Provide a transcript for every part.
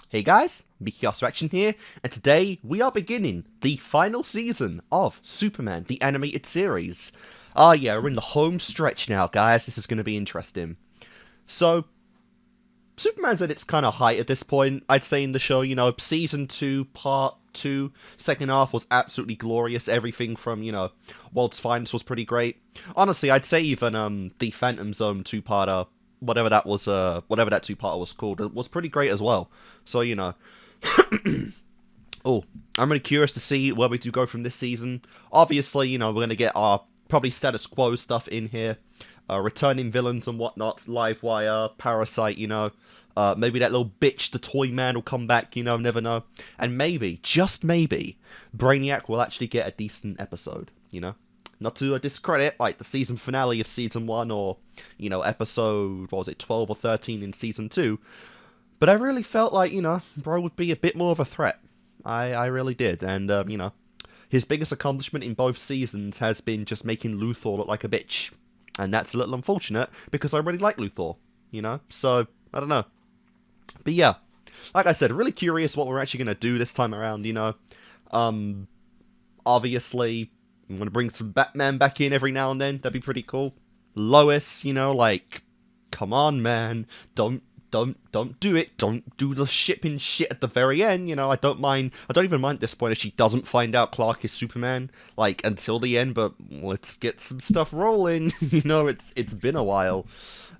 Hey guys, Kickassreaction here, and today we are beginning the final season of Superman, the animated series. Yeah, we're in the home stretch now, guys. This is going to be interesting. So, Superman's at its kind of height at this point, I'd say, in the show. You know, season 2, part 2, second half was absolutely glorious. Everything from, World's Finest was pretty great. Honestly, I'd say even the Phantom Zone two-parter, whatever that was, whatever that two-parter was called, it was pretty great as well. So, oh, I'm really curious to see where we do go from this season. Obviously, we're going to get our probably status quo stuff in here. Returning villains and whatnot, Livewire, Parasite, maybe that little bitch, the Toy Man, will come back, never know. And maybe, just maybe, Brainiac will actually get a decent episode, Not to discredit, like, the season finale of Season 1 or, episode, what was it, 12 or 13 in Season 2. But I really felt like, bro would be a bit more of a threat. I really did. And, his biggest accomplishment in both seasons has been just making Luthor look like a bitch. And that's a little unfortunate, because I really like Luthor, So, I don't know. But yeah, like I said, really curious what we're actually going to do this time around, Obviously, I'm going to bring some Batman back in every now and then. That'd be pretty cool. Lois, like, come on, man. Don't do it. Don't do the shipping shit at the very end, I don't even mind at this point if she doesn't find out Clark is Superman, like, until the end, but let's get some stuff rolling, it's been a while.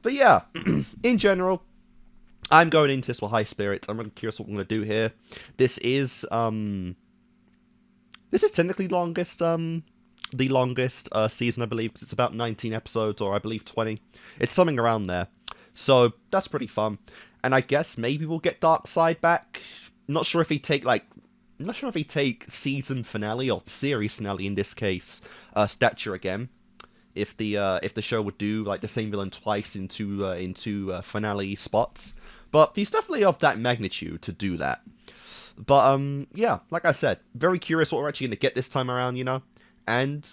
But yeah, in general, I'm going into this with high spirits. I'm really curious what we're going to do here. This is technically the longest season, I believe, because it's about 19 episodes, or I believe 20. It's something around there. So, that's pretty fun. And I guess maybe we'll get Darkseid back. Not sure if he'd take season finale, or series finale in this case, stature again. If the show would do, like, the same villain twice into finale spots. But he's definitely of that magnitude to do that. But, yeah, like I said, very curious what we're actually going to get this time around, And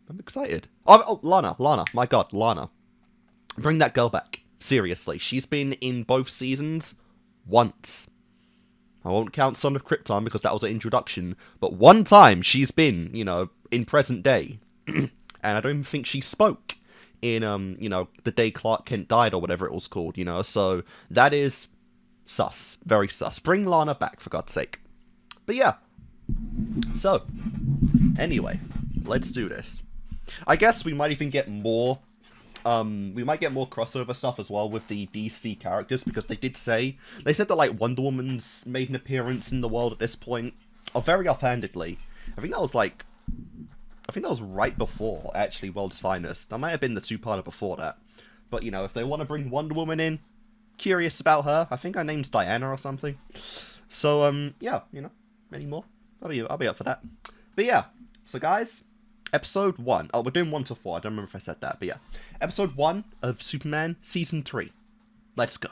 I'm excited. Oh, Lana, my god, Lana. Bring that girl back. Seriously, she's been in both seasons once. I won't count Son of Krypton because that was an introduction, but one time she's been, in present day. And I don't even think she spoke in, the day Clark Kent died or whatever it was called, so that is sus. Very sus. Bring Lana back, for God's sake. But yeah. So, anyway, let's do this. I guess we might even get more we might get more crossover stuff as well with the DC characters, because they said that, like, Wonder Woman's made an appearance in the world at this point, or very offhandedly. I think that was right before, actually, World's Finest. That might have been the two-parter before that. But, if they want to bring Wonder Woman in, curious about her. I think her name's Diana or something. So, yeah, any more? I'll be up for that. But yeah, so guys, Episode 1. Oh, we're doing 1 to 4. I don't remember if I said that, but yeah. Episode 1 of Superman, Season 3. Let's go.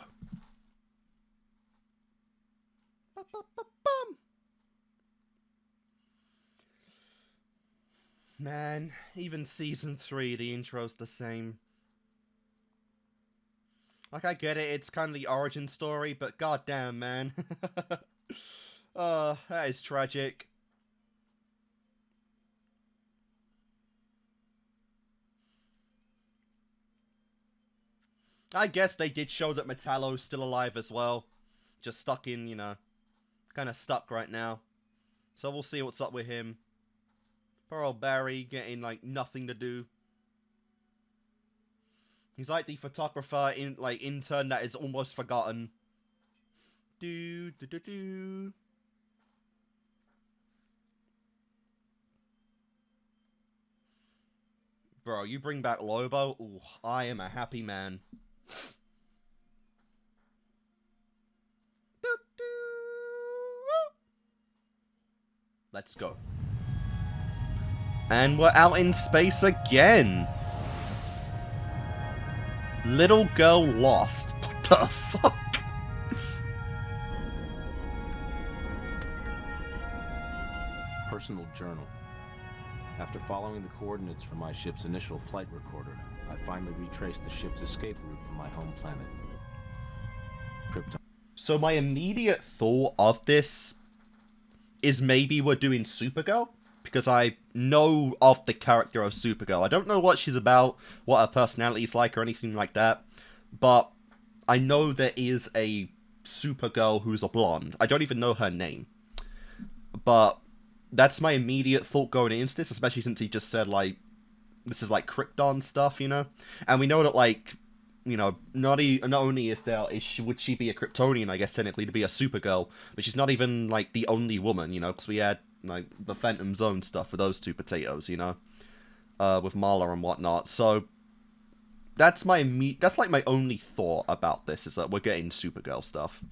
Man, even Season 3, the intro's the same. Like, I get it, it's kind of the origin story, but goddamn, man. That is tragic. I guess they did show that Metallo's still alive as well. Just stuck in, kind of stuck right now. So we'll see what's up with him. Poor old Barry getting, like, nothing to do. He's like the photographer intern that is almost forgotten. Bro, you bring back Lobo? Ooh, I am a happy man. Let's go. And we're out in space again. Little girl lost. What the fuck? Personal journal. After following the coordinates from my ship's initial flight recorder, I finally retraced the ship's escape route from my home planet. Krypton. So my immediate thought of this is maybe we're doing Supergirl, because I know of the character of Supergirl. I don't know what she's about, what her personality is like, or anything like that, but I know there is a Supergirl who's a blonde. I don't even know her name, but that's my immediate thought going into this, especially since he just said, like, this is like Krypton stuff, you know? And we know that, like, you know, not only would she be a Kryptonian, I guess, technically, to be a Supergirl, but she's not even, like, the only woman, you know, because we had, like, the Phantom Zone stuff with those two potatoes, you know, with Marla and whatnot. So that's that's like my only thought about this, is that we're getting Supergirl stuff.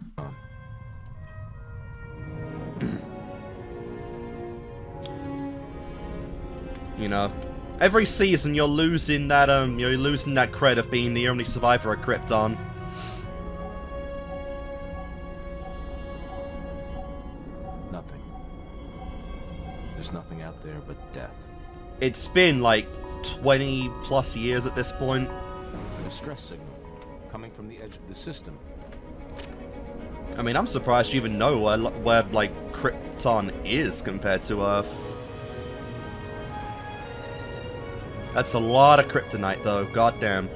You know, every season you're losing that cred of being the only survivor of Krypton. Nothing. There's nothing out there but death. It's been like 20 plus years at this point. A distress signal coming from the edge of the system. I mean, I'm surprised you even know where like Krypton is compared to Earth. That's a lot of kryptonite, though. Goddamn.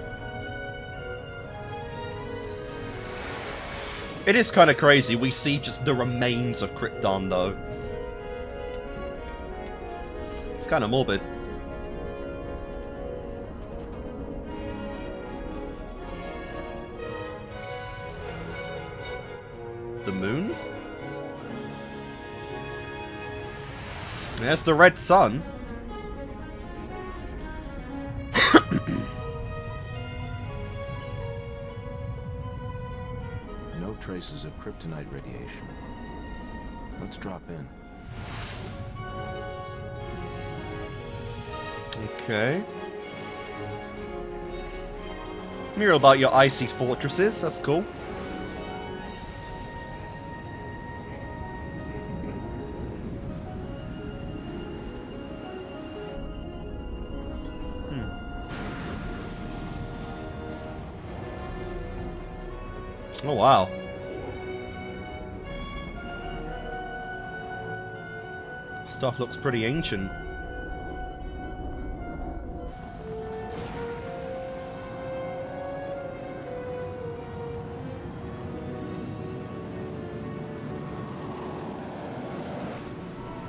It is kind of crazy. We see just the remains of Krypton, though. It's kind of morbid. The moon? There's the red sun. No traces of kryptonite radiation. Let's drop in. Okay. Hear about your icy fortresses. That's cool. Oh, wow. Stuff looks pretty ancient.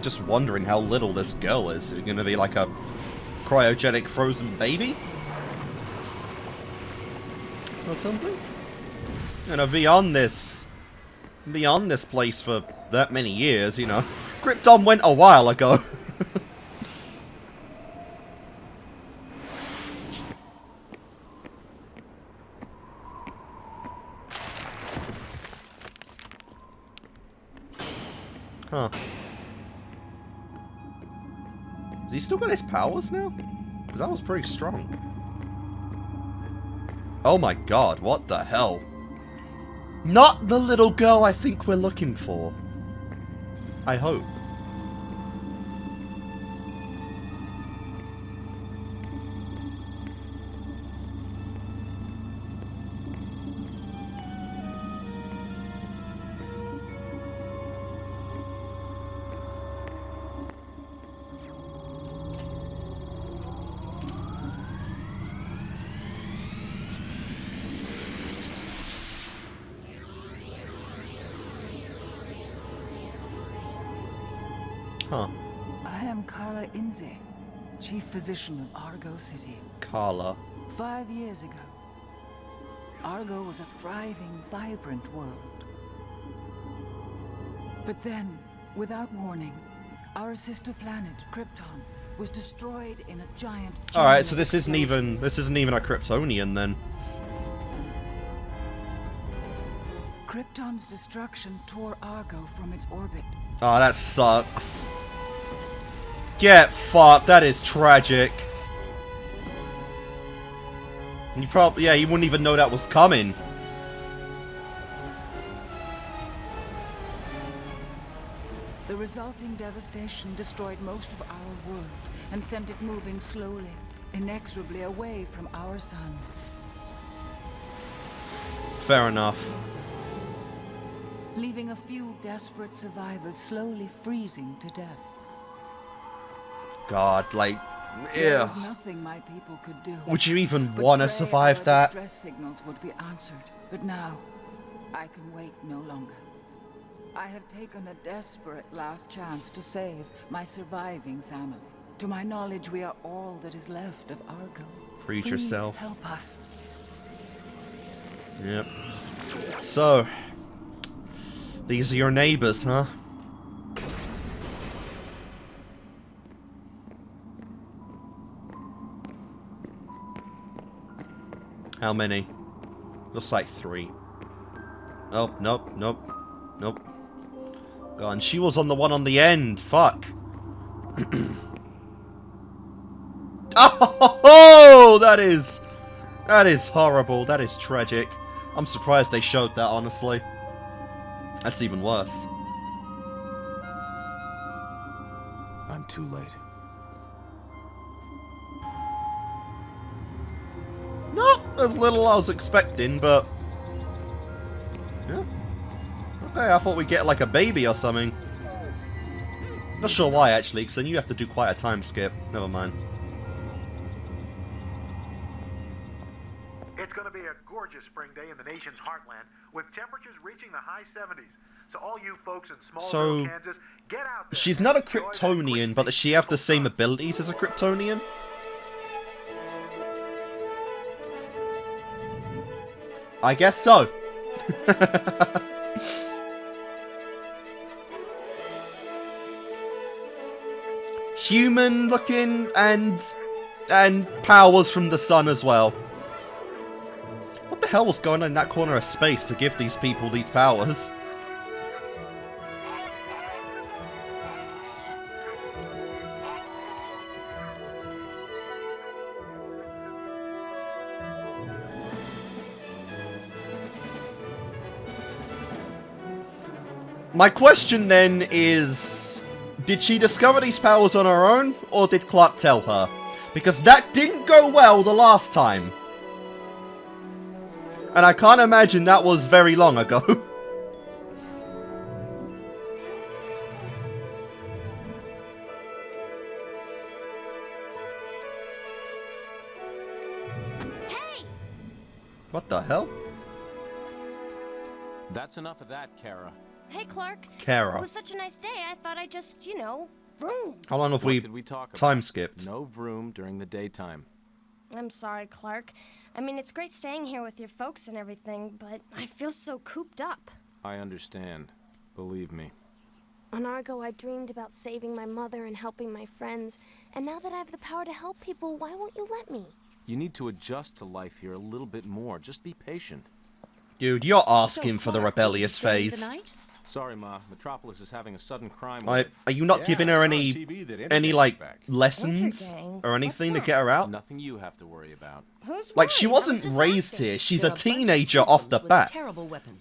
Just wondering how little this girl is. Is it going to be like a cryogenic frozen baby? Or something? You know, beyond this place for that many years, you know. Krypton went a while ago. Huh. Has he still got his powers now? Because that was pretty strong. Oh my god, what the hell? Not the little girl I think we're looking for. I hope. Huh. I am Carla Inze, Chief Physician of Argo City. Carla. 5 years ago, Argo was a thriving, vibrant world. But then, without warning, our sister planet, Krypton, was destroyed in a giant Alright, so this isn't even a Kryptonian then. Krypton's destruction tore Argo from its orbit. Oh, that sucks. Get fucked. That is tragic. You probably, yeah, you wouldn't even know that was coming. The resulting devastation destroyed most of our world and sent it moving slowly, inexorably away from our sun. Fair enough. leaving a few desperate survivors slowly freezing to death. God, like, There yeah. was nothing my people could do. Would you even but want to pray survive our that? distress signals would be answered. But now, I can wait no longer. I have taken a desperate last chance to save my surviving family. To my knowledge, we are all that is left of Argo. Freed Please yourself. help us. Yep. So, these are your neighbors, huh? How many? Looks like 3. Oh, nope, nope, nope. God, and she was on the one on the end. Fuck. Oh, that is horrible. That is tragic. I'm surprised they showed that, honestly. That's even worse. I'm too late. Not as little I was expecting, but... yeah. Okay, I thought we'd get like a baby or something. Not sure why, actually, because then you have to do quite a time skip. Never mind. It's going to be a gorgeous spring day in the nation's heartland, with temperatures reaching the high 70s. So all you folks in Smallville, Kansas, get out there. She's not a and enjoy that Kryptonian, great but does she have the same sun. abilities as a Kryptonian? I guess so. Human looking and powers from the sun as well. What the hell was going on in that corner of space to give these people these powers? My question then is, did she discover these powers on her own, or did Clark tell her? Because that didn't go well the last time. And I can't imagine that was very long ago. Hey! What the hell? That's enough of that, Kara. Hey, Clark. Kara. It was such a nice day, I thought I'd just, you know, vroom. How long have What we did we talk about? time skipped? No vroom during the daytime. I'm sorry, Clark. I mean, it's great staying here with your folks and everything, but I feel so cooped up. I understand. Believe me. On Argo, I dreamed about saving my mother and helping my friends. And now that I have the power to help people, why won't you let me? You need to adjust to life here a little bit more. Just be patient. Dude, you're asking for the rebellious phase. Sorry, Ma. Metropolis is having a sudden crime Are wave. you not giving her any like lessons Intergang? or anything to What's get her out? Nothing you have to worry about. Who's Like, she worried? I was wasn't just raised asking. here. She's a teenager off the bat.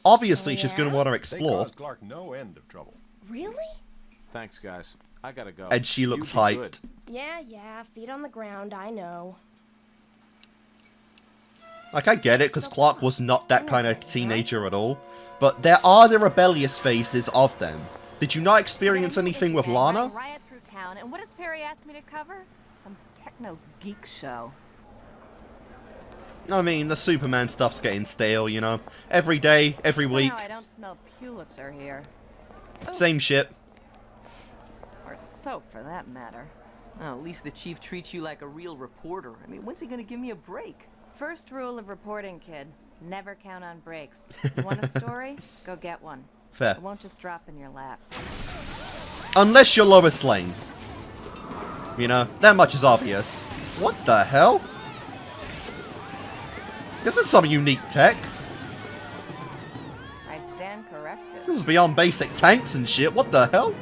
Obviously, she's going to want to They explore. caused Clark no end of trouble. Really? Thanks, guys. I gotta go. And she looks You be good. hyped. Yeah, feet on the ground, I know. Like, I get it, because Clark was not that kind of teenager at all. But there are the rebellious phases of them. Did you not experience anything with Lana? Riot through town, and what does Perry ask me to cover? Some techno geek show. I mean, the Superman stuff's getting stale, you know. Every day, every Somehow week, I don't smell Pulitzer here. same shit. Or soap, for that matter. Oh, at least the chief treats you like a real reporter. I mean, when's he gonna give me a break? First rule of reporting, kid. Never count on breaks. You want a story? Go get one. Fair. It won't just drop in your lap. Unless you're Lois Lane. You know, that much is obvious. What the hell? This is some unique tech. I stand corrected. This is beyond basic tanks and shit. What the hell?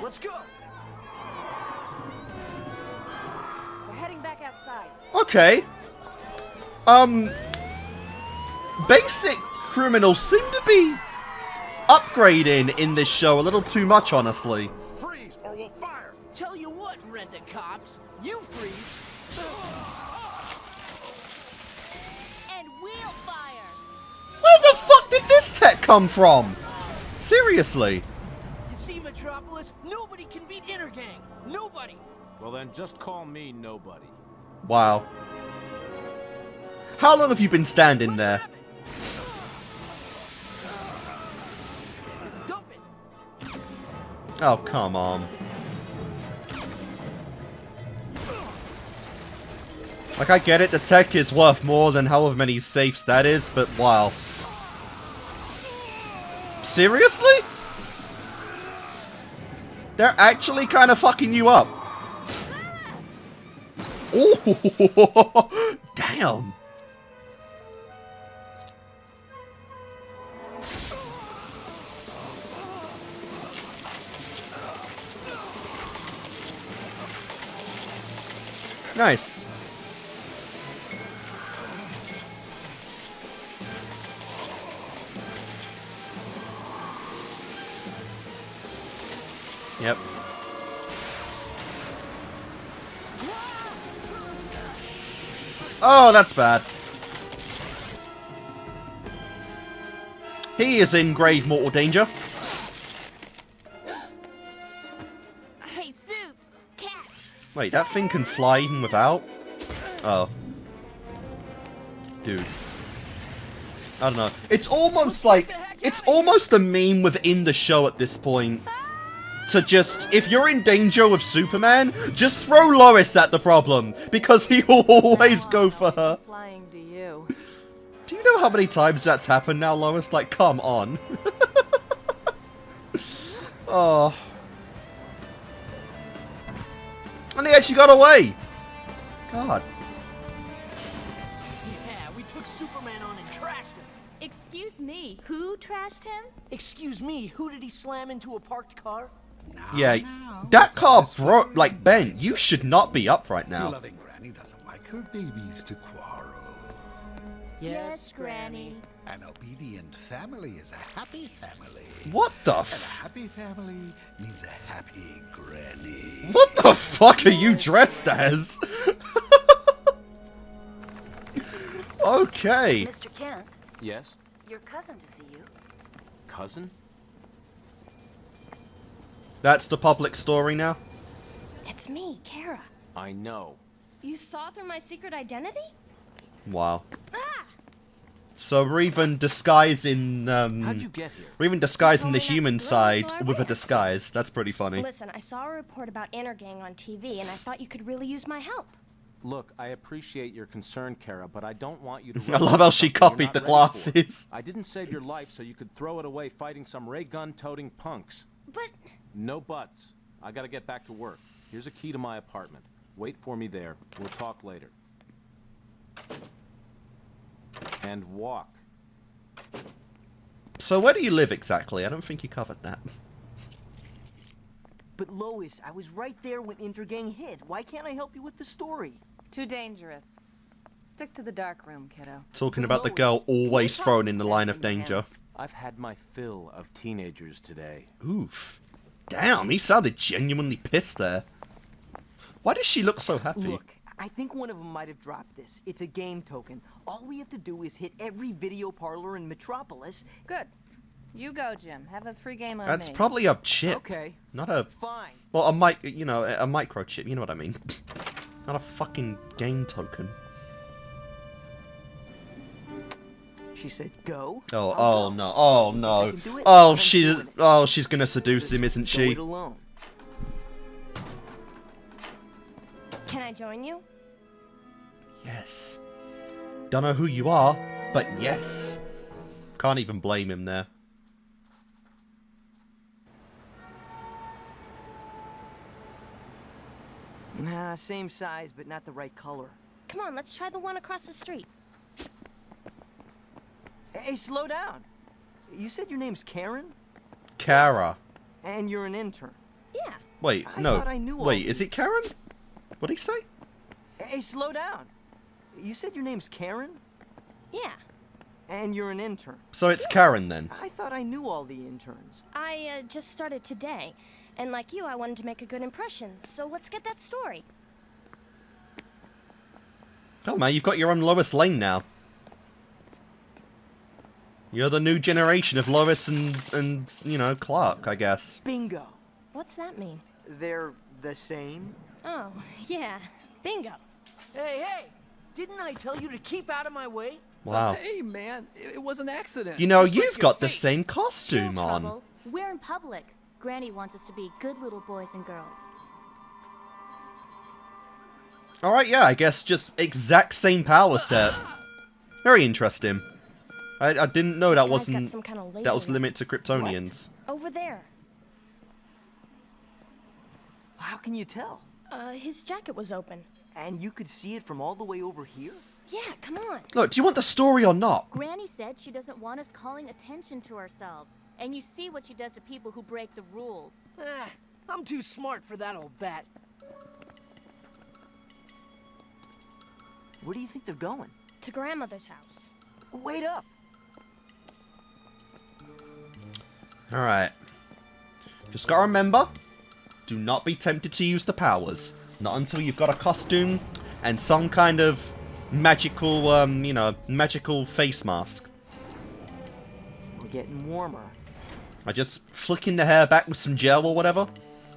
Let's go! Okay. Basic criminals seem to be upgrading in this show a little too much, honestly. Freeze or we'll fire. Tell you what, rent-a-cops, you freeze. And we'll fire. Where the fuck did this tech come from? Seriously. You see, Metropolis, nobody can beat Intergang. Nobody. Well then, just call me nobody. Wow. How long have you been standing there? Dump it. Oh, come on. Like, I get it, the tech is worth more than however many safes that is, but wow. Seriously? They're actually kind of fucking you up. Oh, damn. Nice. Yep. Oh, that's bad. He is in grave mortal danger. Hey, Soups, catch. Wait, that thing can fly even without? Oh. Dude. I don't know. It's almost like... It's almost a meme within the show at this point. To just... If you're in danger with Superman, just throw Lois at the problem. Because he will always go for her. Flying to you. Do you know how many times that's happened now, Lois? Like, come on. Oh. And he actually got away. God. Yeah, we took Superman on and trashed him. Excuse me, who trashed him? Excuse me, who did he slam into a parked car? Yeah, that car broke, like, Ben, you should not be up right Your now. loving granny doesn't like her babies to quarrel. Yes, Granny. An obedient family is a happy family. What the And a f- happy family means a happy granny. What the fuck are you dressed as? Okay. Mr. Kent, Yes? your cousin to see you. Cousin? That's the public story now? It's me, Kara. I know. You saw through my secret identity? Wow. Ah! So we're even disguising, How'd you get here? we're even disguising the You told me human not to throw, side so I with a ran. disguise. That's pretty funny. Listen, I saw a report about Intergang on TV, and I thought you could really use my help. Look, I appreciate your concern, Kara, but I don't want you to... I love how she something you're copied not the ready glasses. for. I didn't save your life so you could throw it away fighting some ray gun-toting punks. But No buts. I gotta get back to work. Here's a key to my apartment. Wait for me there. We'll talk later. And walk. So where do you live exactly? I don't think you covered that. But Lois, I was right there when Intergang hit. Why can't I help you with the story? Too dangerous. Stick to the dark room, kiddo. Talking about the girl always thrown in the line of danger. I've had my fill of teenagers today. Oof. Damn, he sounded genuinely pissed there. Why does she look so happy? Look, I think one of them might have dropped this. It's a game token. All we have to do is hit every video parlor in Metropolis. Good. You go, Jim. Have a free game on That's me. probably a chip. Okay. Not a... Fine. Well, a microchip, you know what I mean. Not a fucking game token. She said go. Oh, I'll oh go. no, oh If I no. can do it, Oh, I'm doing it. she's gonna seduce him, isn't Go she? it alone. can I join you? Yes. Don't know who you are, but yes. Can't even blame him there. Nah, same size, but not the right color. Come on, let's try the one across the street. Hey, slow down. You said your name's Karen? Kara. And you're an intern. Yeah. Wait, I no. thought I knew all Wait, these. is it Karen? What'd he say? Hey, slow down. You said your name's Karen? Yeah, And you're an intern. So it's Karen then. I thought I knew all the interns. I just started today. And like you, I wanted to make a good impression. So let's get that story. Oh man, you've got your own Lois Lane now. You're the new generation of Lois and you know, Clark, I guess. Bingo. What's that mean? They're the same? Oh, yeah. Bingo. Hey, hey! Didn't I tell you to keep out of my way? Wow. Hey, man, it was an accident. You know, Just like you've your got the face. same costume on. Trouble. We're in public. Granny wants us to be good little boys and girls. Alright, yeah, I guess just exact same power set. Very interesting. I didn't know that Guy's got wasn't some kind of that was laser limited to Kryptonians. Over there. How can you tell? His jacket was open. And you could see it from all the way over here? Yeah, come on. Look, do you want the story or not? Granny said she doesn't want us calling attention to ourselves. And you see what she does to people who break the rules. I'm too smart for that old bat. Where do you think they're going? To grandmother's house. Wait up! Alright. Just gotta remember, do not be tempted to use the powers. Not until you've got a costume and some kind of magical, you know, magical face mask. We're getting warmer. I just flicking the hair back with some gel or whatever.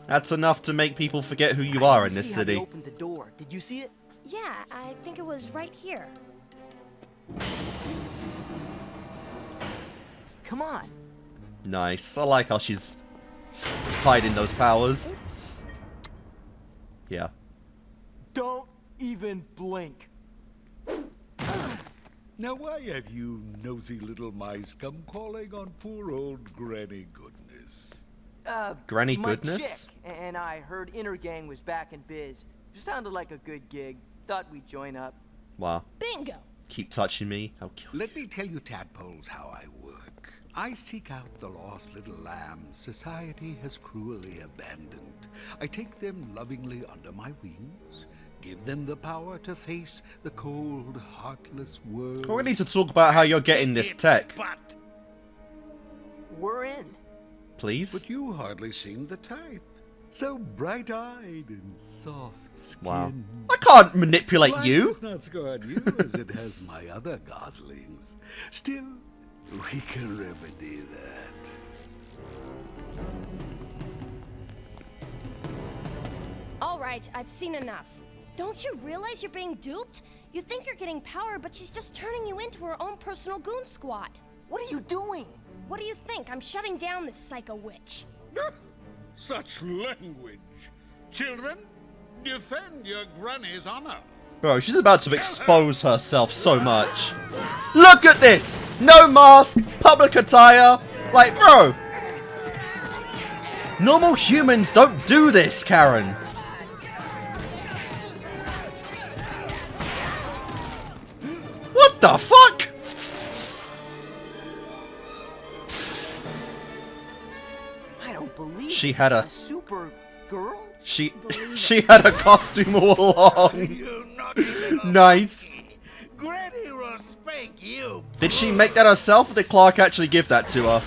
That's enough to make people forget who you are in this See how they city. opened the door. Did you see it? Yeah, I think it was right here. Come on. Nice. I like how she's hiding those powers. Oops. Yeah. Don't even blink. Now why have you nosy little mice come calling on poor old Granny Goodness? Granny My Goodness? chick and I heard Intergang was back in biz. Sounded like a good gig. Thought we'd join up. Wow. Bingo. Keep touching me. I'll kill you. Let me tell you, tadpoles, how I work. I seek out the lost little lambs society has cruelly abandoned. I take them lovingly under my wings, give them the power to face the cold, heartless world. We need to talk about how you're getting this tech. But We're in. Please? But you hardly seem the type. So bright-eyed and soft-skinned. Wow. I can't manipulate Life you. does not score on you as it has my other goslings. Still, we can remedy that. All right, I've seen enough. Don't you realize you're being duped? You think you're getting power, but she's just turning you into her own personal goon squad. What are you doing? What do you think? I'm shutting down this psycho witch. Such language. Children, defend your granny's honor. Bro, she's about to expose herself so much. Look at this! No mask, public attire. Like, bro. Normal humans don't do this, Karen. What the fuck? I don't believe She had a Supergirl? she had a costume all along. You're not even Nice. Granny will spank you. Did she make that herself, or did Clark actually give that to her?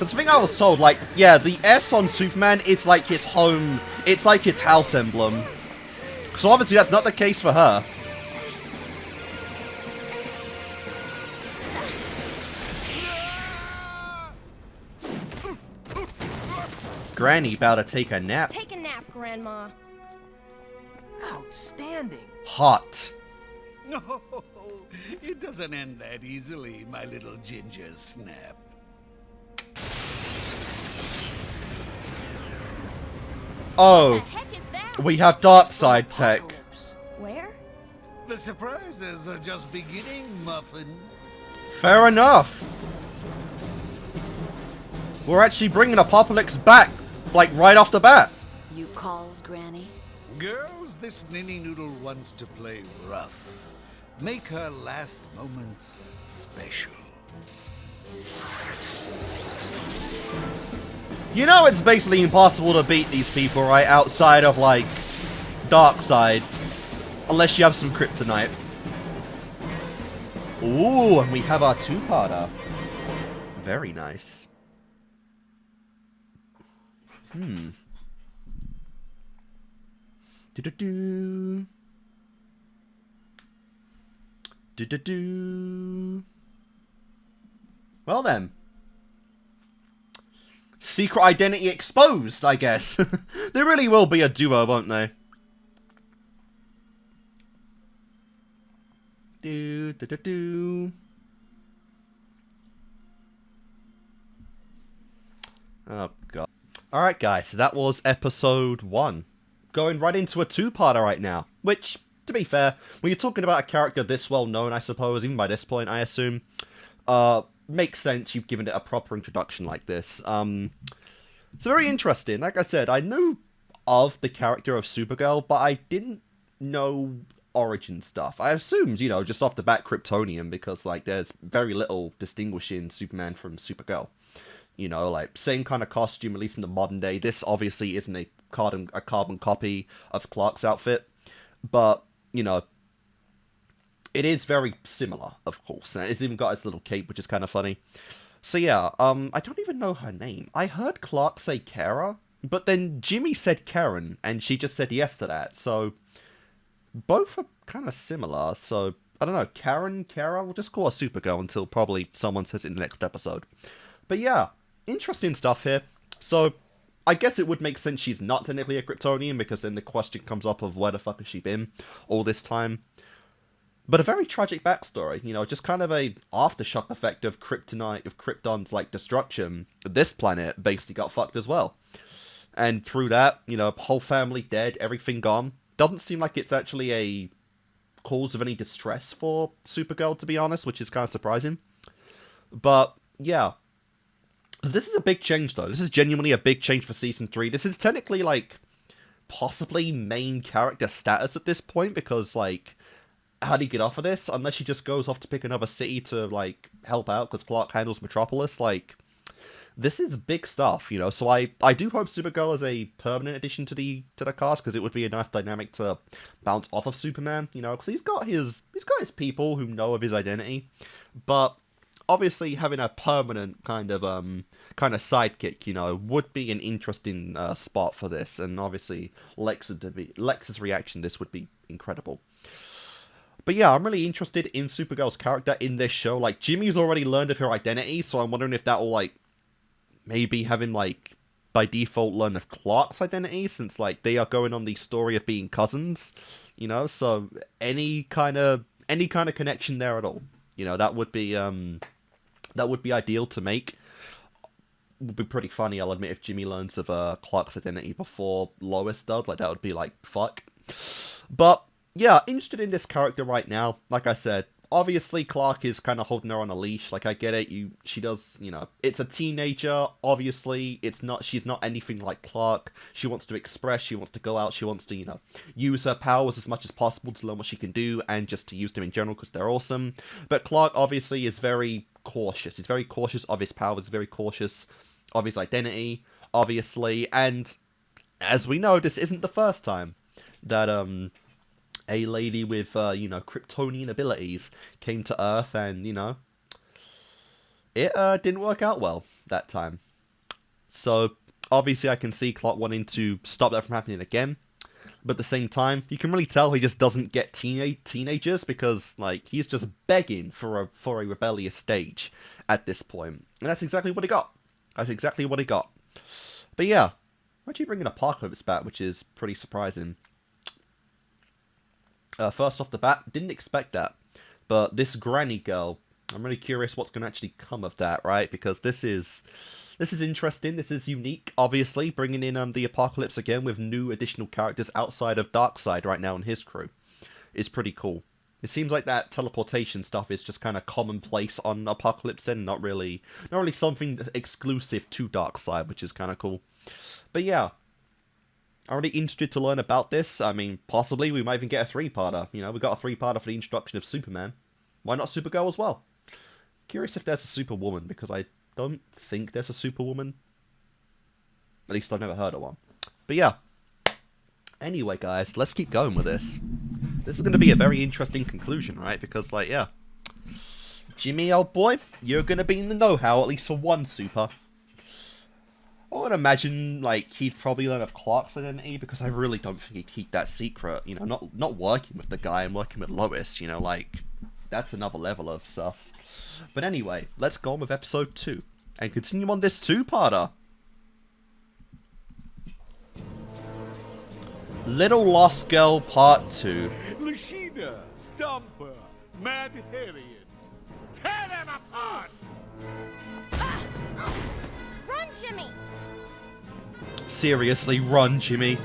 That's the thing I was told, like, yeah, the S on Superman is like his home, it's like his house emblem. So obviously that's not the case for her. Granny about to take a nap. Take a nap, Grandma. Outstanding. Hot. No, it doesn't end that easily, my little ginger snap. Oh, What the heck is that? we have Darkseid tech. Apokolips. Where? The surprises are just beginning, Muffin. Fair enough. We're actually bringing Apokolips back, like right off the bat. You called, Granny? Girls, this ninny noodle wants to play rough. Make her last moments special. You know it's basically impossible to beat these people, right? Outside of, like, Darkseid. Unless you have some kryptonite. Ooh, and we have our two-parter. Very nice. Do-do-do. Do-do-do. Well then. Secret identity exposed, I guess. There really will be a duo, won't they? Do-do-do-do. Oh, God. Alright, guys, so that was episode 1. Going right into a two-parter right now. Which, to be fair, when you're talking about a character this well-known, I suppose, even by this point, I assume, makes sense you've given it a proper introduction like this. It's very interesting. Like I said, I knew of the character of Supergirl, but I didn't know origin stuff. I assumed, you know, just off the bat Kryptonian, because, like, there's very little distinguishing Superman from Supergirl. You know, like, same kind of costume, at least in the modern day. This obviously isn't a carbon copy of Clark's outfit, but, you know, it is very similar, of course. And it's even got its little cape, which is kind of funny. So yeah, I don't even know her name. I heard Clark say Kara, but then Jimmy said Karen, and she just said yes to that. So both are kind of similar. So I don't know, Karen, Kara, we'll just call her Supergirl until probably someone says it in the next episode. But yeah, interesting stuff here. So I guess it would make sense she's not technically a Kryptonian, because then the question comes up of where the fuck has she been all this time. But a very tragic backstory, you know, just kind of a aftershock effect of Kryptonite, of Krypton's, like, destruction. This planet basically got fucked as well. And through that, you know, whole family dead, everything gone. Doesn't seem like it's actually a cause of any distress for Supergirl, to be honest, which is kind of surprising. But, yeah. This is a big change, though. This is genuinely a big change for Season 3. This is technically, like, possibly main character status at this point, because, like, how do you get off of this? Unless she just goes off to pick another city to, like, help out, because Clark handles Metropolis. Like, this is big stuff, you know? So I do hope Supergirl is a permanent addition to the cast, because it would be a nice dynamic to bounce off of Superman, you know? Because he's got his people who know of his identity, but obviously having a permanent kind of sidekick, you know, would be an interesting spot for this. And obviously Lex's reaction to this would be incredible. But yeah, I'm really interested in Supergirl's character in this show. Like, Jimmy's already learned of her identity, so I'm wondering if that will, like, maybe have him, like, by default learn of Clark's identity, since, like, they are going on the story of being cousins, you know? So any kind of connection there at all, you know, that would be ideal to make. Would be pretty funny, I'll admit, if Jimmy learns of Clark's identity before Lois does. Like, that would be, like, fuck. But yeah, interested in this character right now. Like I said, obviously Clark is kind of holding her on a leash. Like, I get it. She does, you know, it's a teenager. Obviously, she's not anything like Clark. She wants to express. She wants to go out. She wants to, you know, use her powers as much as possible to learn what she can do, and just to use them in general because they're awesome. But Clark obviously is very cautious. He's very cautious of his powers. Very cautious of his identity, obviously. And as we know, this isn't the first time that a lady with, you know, Kryptonian abilities came to Earth, and, you know, it didn't work out well that time. So, obviously I can see Clark wanting to stop that from happening again, but at the same time, you can really tell he just doesn't get teenagers, because, like, he's just begging for a rebellious stage at this point. And that's exactly what he got. That's exactly what he got. But yeah, actually bringing Apokolips back, which is pretty surprising. First off the bat, didn't expect that. But this granny girl, I'm really curious what's going to actually come of that, right? Because this is interesting. This is unique, obviously, bringing in the Apokolips again with new additional characters outside of Darkseid right now and his crew is pretty cool. It seems like that teleportation stuff is just kind of commonplace on Apokolips, and not really something exclusive to Darkseid, which is kind of cool. But yeah, I'm really interested to learn about this. I mean, possibly we might even get a 3-parter. You know, we got a 3-parter for the introduction of Superman. Why not Supergirl as well? Curious if there's a Superwoman, because I don't think there's a Superwoman. At least I've never heard of one. But yeah, Anyway, guys, let's keep going with this. This is going to be a very interesting conclusion, right? Because, like, yeah. Jimmy, old boy, you're going to be in the know-how, at least for one super. I would imagine, like, he'd probably learn of Clark's identity, because I really don't think he'd keep that secret. You know, not working with the guy and working with Lois, you know, like, that's another level of sus. But anyway, let's go on with episode 2, and continue on this two-parter. Little Lost Girl Part 2. Lashina, Stomper, Mad Harriet. Tear them apart! Run, Jimmy! Seriously, run, Jimmy.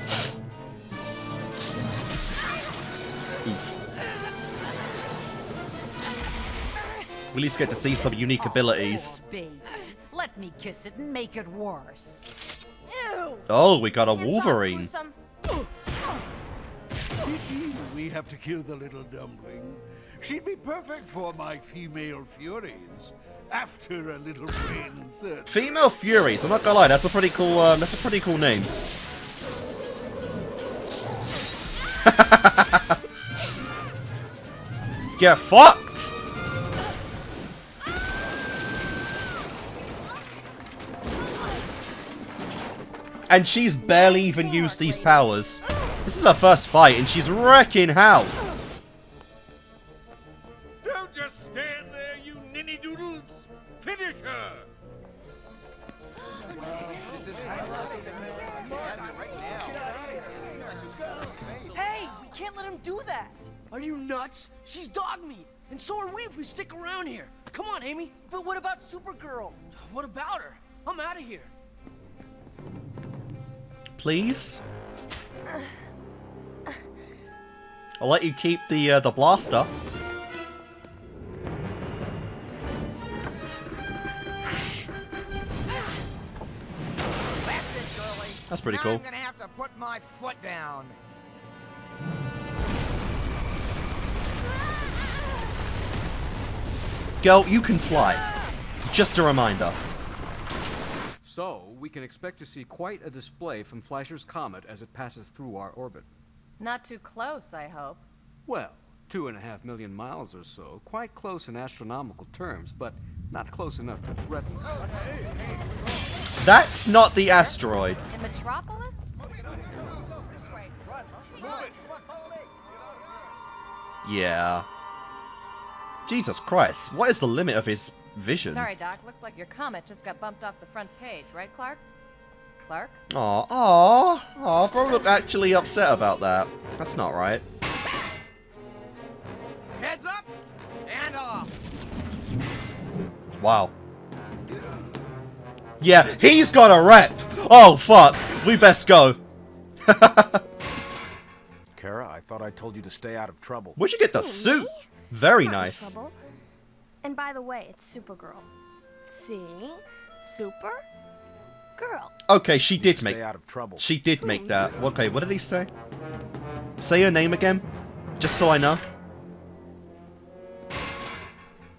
We at least get to see some unique abilities. Baby. Let me kiss it and make it worse. Ew! Oh, we got a Hands Wolverine. off, gruesome. We have to kill the little dumpling. She'd be perfect for my female furies. After a little brain search. Female Furies, I'm not gonna lie, that's a pretty cool name. Get fucked! And she's barely even used these powers. This is her first fight, and she's wrecking house. Don't just stand there, you ninny doodles. Finish her. Hey, we can't let him do that. Are you nuts? She's dog meat. And so are we if we stick around here. Come on, Amy. But what about Supergirl? What about her? I'm out of here. Please? I'll let you keep the blaster. That's it, girlie. That's pretty Now cool. I'm gonna have to put my foot down. Girl, you can fly. Just a reminder. So, we can expect to see quite a display from Fleischer's comet as it passes through our orbit. Not too close, I hope. Well, 2.5 million miles or so. Quite close in astronomical terms, but not close enough to threaten. That's not the asteroid. In Metropolis? Yeah. Jesus Christ, what is the limit of his vision? Sorry, Doc. Looks like your comet just got bumped off the front page, right, Clark? Clark? Aw, bro looked actually upset about that. That's not right. Heads up and off. Wow. Yeah, he's got a rep! Oh, fuck. We best go. Kara, I thought I told you to stay out of trouble. Where'd you get the suit? Very nice. Trouble. And by the way, it's Supergirl. See? Super? Girl. Okay, she did make... Stay out of trouble. She did make that. Okay, what did he say? Say her name again. Just so I know.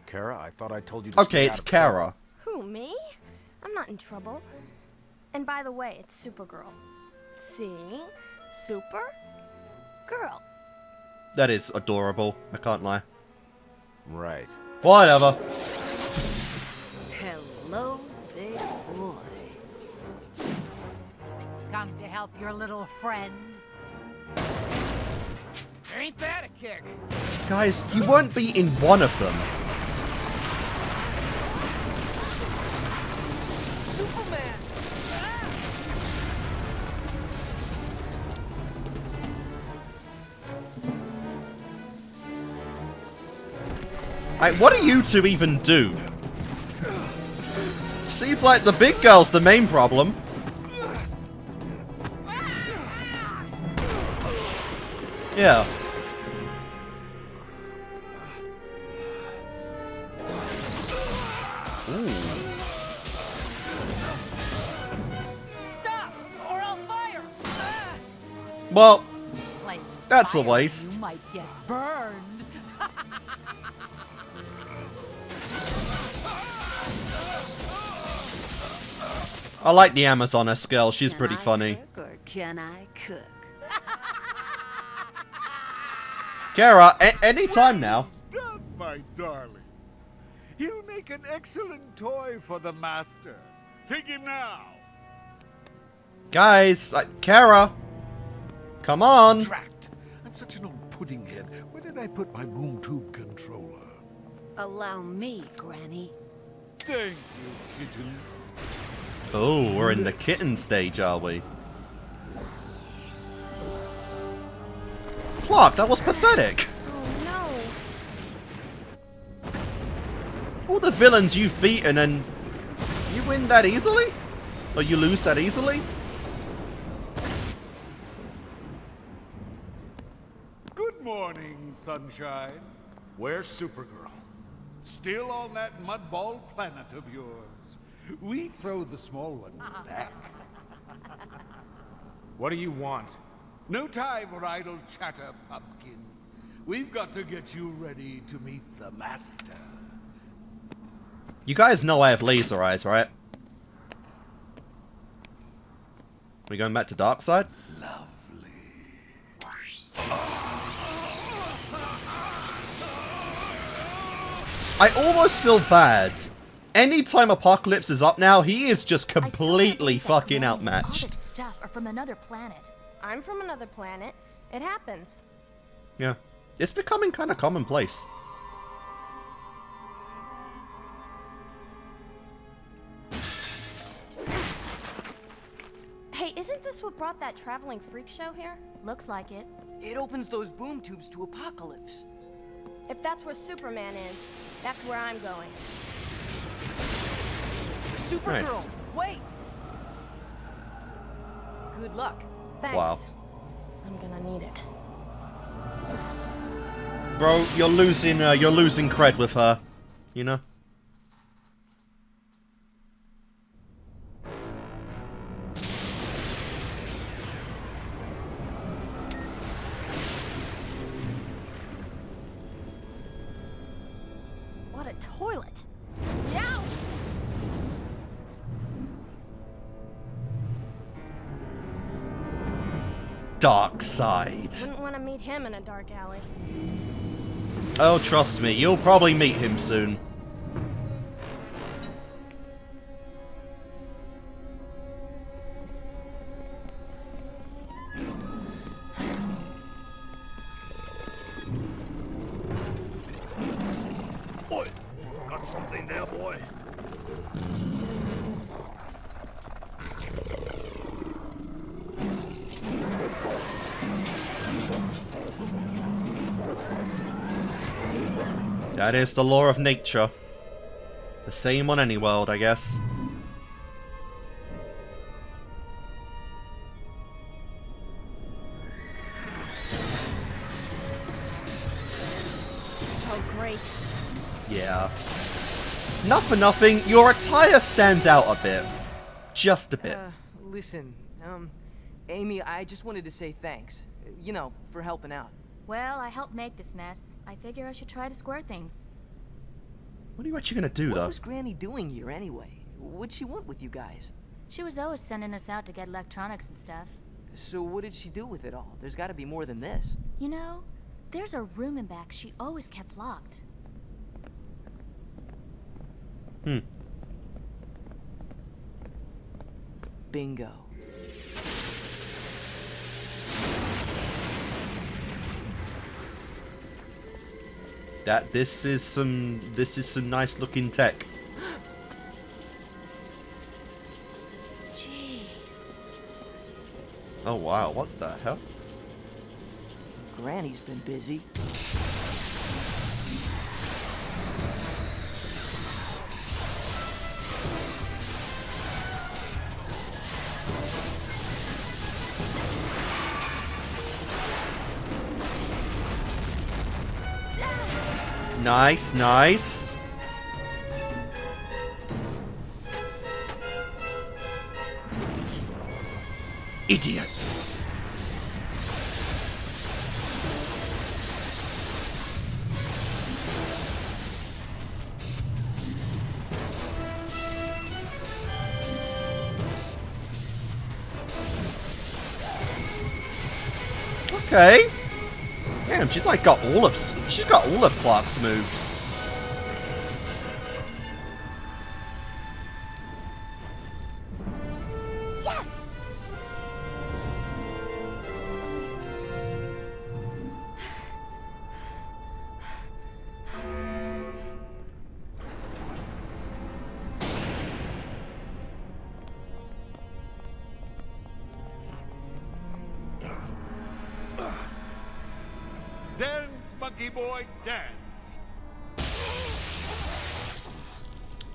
Kara, I thought I told you to Okay, stay it's out of trouble. Kara. Who, me? I'm not in trouble. And by the way, it's Supergirl. See? Super? Girl. That is adorable. I can't lie. Right. Whatever. Hello, big boy. Come to help your little friend? Ain't that a kick? Guys, you weren't beating one of them. Superman! What do you two even do? Seems like the big girl's the main problem. Yeah. Ooh. Stop, or I'll fire! Well, Like that's a fire, waste. You might get burned. I like the Amazoness girl. She's pretty funny. Cook or can I cook? Kara, any time now. Done, my darlings. He'll make an excellent toy for the master. Take him now. Guys, Kara. Come on. Trapped. I'm such an old pudding head. Where did I put my boom tube controller? Allow me, Granny. Thank you, kitten. Oh, we're in the kitten stage, are we? Clark, that was pathetic. Oh no. All the villains you've beaten and you win that easily? Or you lose that easily? Good morning, sunshine. Where's Supergirl? Still on that mudball planet of yours. We throw the small ones back. What do you want? No time for idle chatter, pumpkin. We've got to get you ready to meet the master. You guys know I have laser eyes, right? We going back to Darkseid? I almost feel bad. Anytime Apokolips is up now, he is just completely fucking outmatched. All this stuff are from another planet. I'm from another planet. It happens. Yeah. It's becoming kind of commonplace. Hey, isn't this what brought that traveling freak show here? Looks like it. It opens those boom tubes to Apokolips. If that's where Superman is, that's where I'm going. Supergirl, Nice. wait! Good luck. Thanks. Wow. I'm gonna need it. Bro, you're losing cred with her. You know? What a toilet. Yeah. Darkseid. Wouldn't want to meet him in a dark alley. Oh, trust me, you'll probably meet him soon. Boy, got something there, boy. That is the law of nature. The same on any world, I guess. Oh, great. Yeah. Not for nothing, your attire stands out a bit. Just a bit. Listen, Amy, I just wanted to say thanks. You know, for helping out. Well, I helped make this mess. I figure I should try to square things. What are you actually gonna do, though? What was Granny doing here anyway? What'd she want with you guys? She was always sending us out to get electronics and stuff. So what did she do with it all? There's gotta be more than this. You know, there's a room in back she always kept locked. Bingo. This is some nice looking tech. Jeez. Oh wow, what the hell? Granny's been busy. Nice, nice. Idiots. Okay. Damn, she's like got all of Clark's moves. Yes! Dance, monkey boy, dance.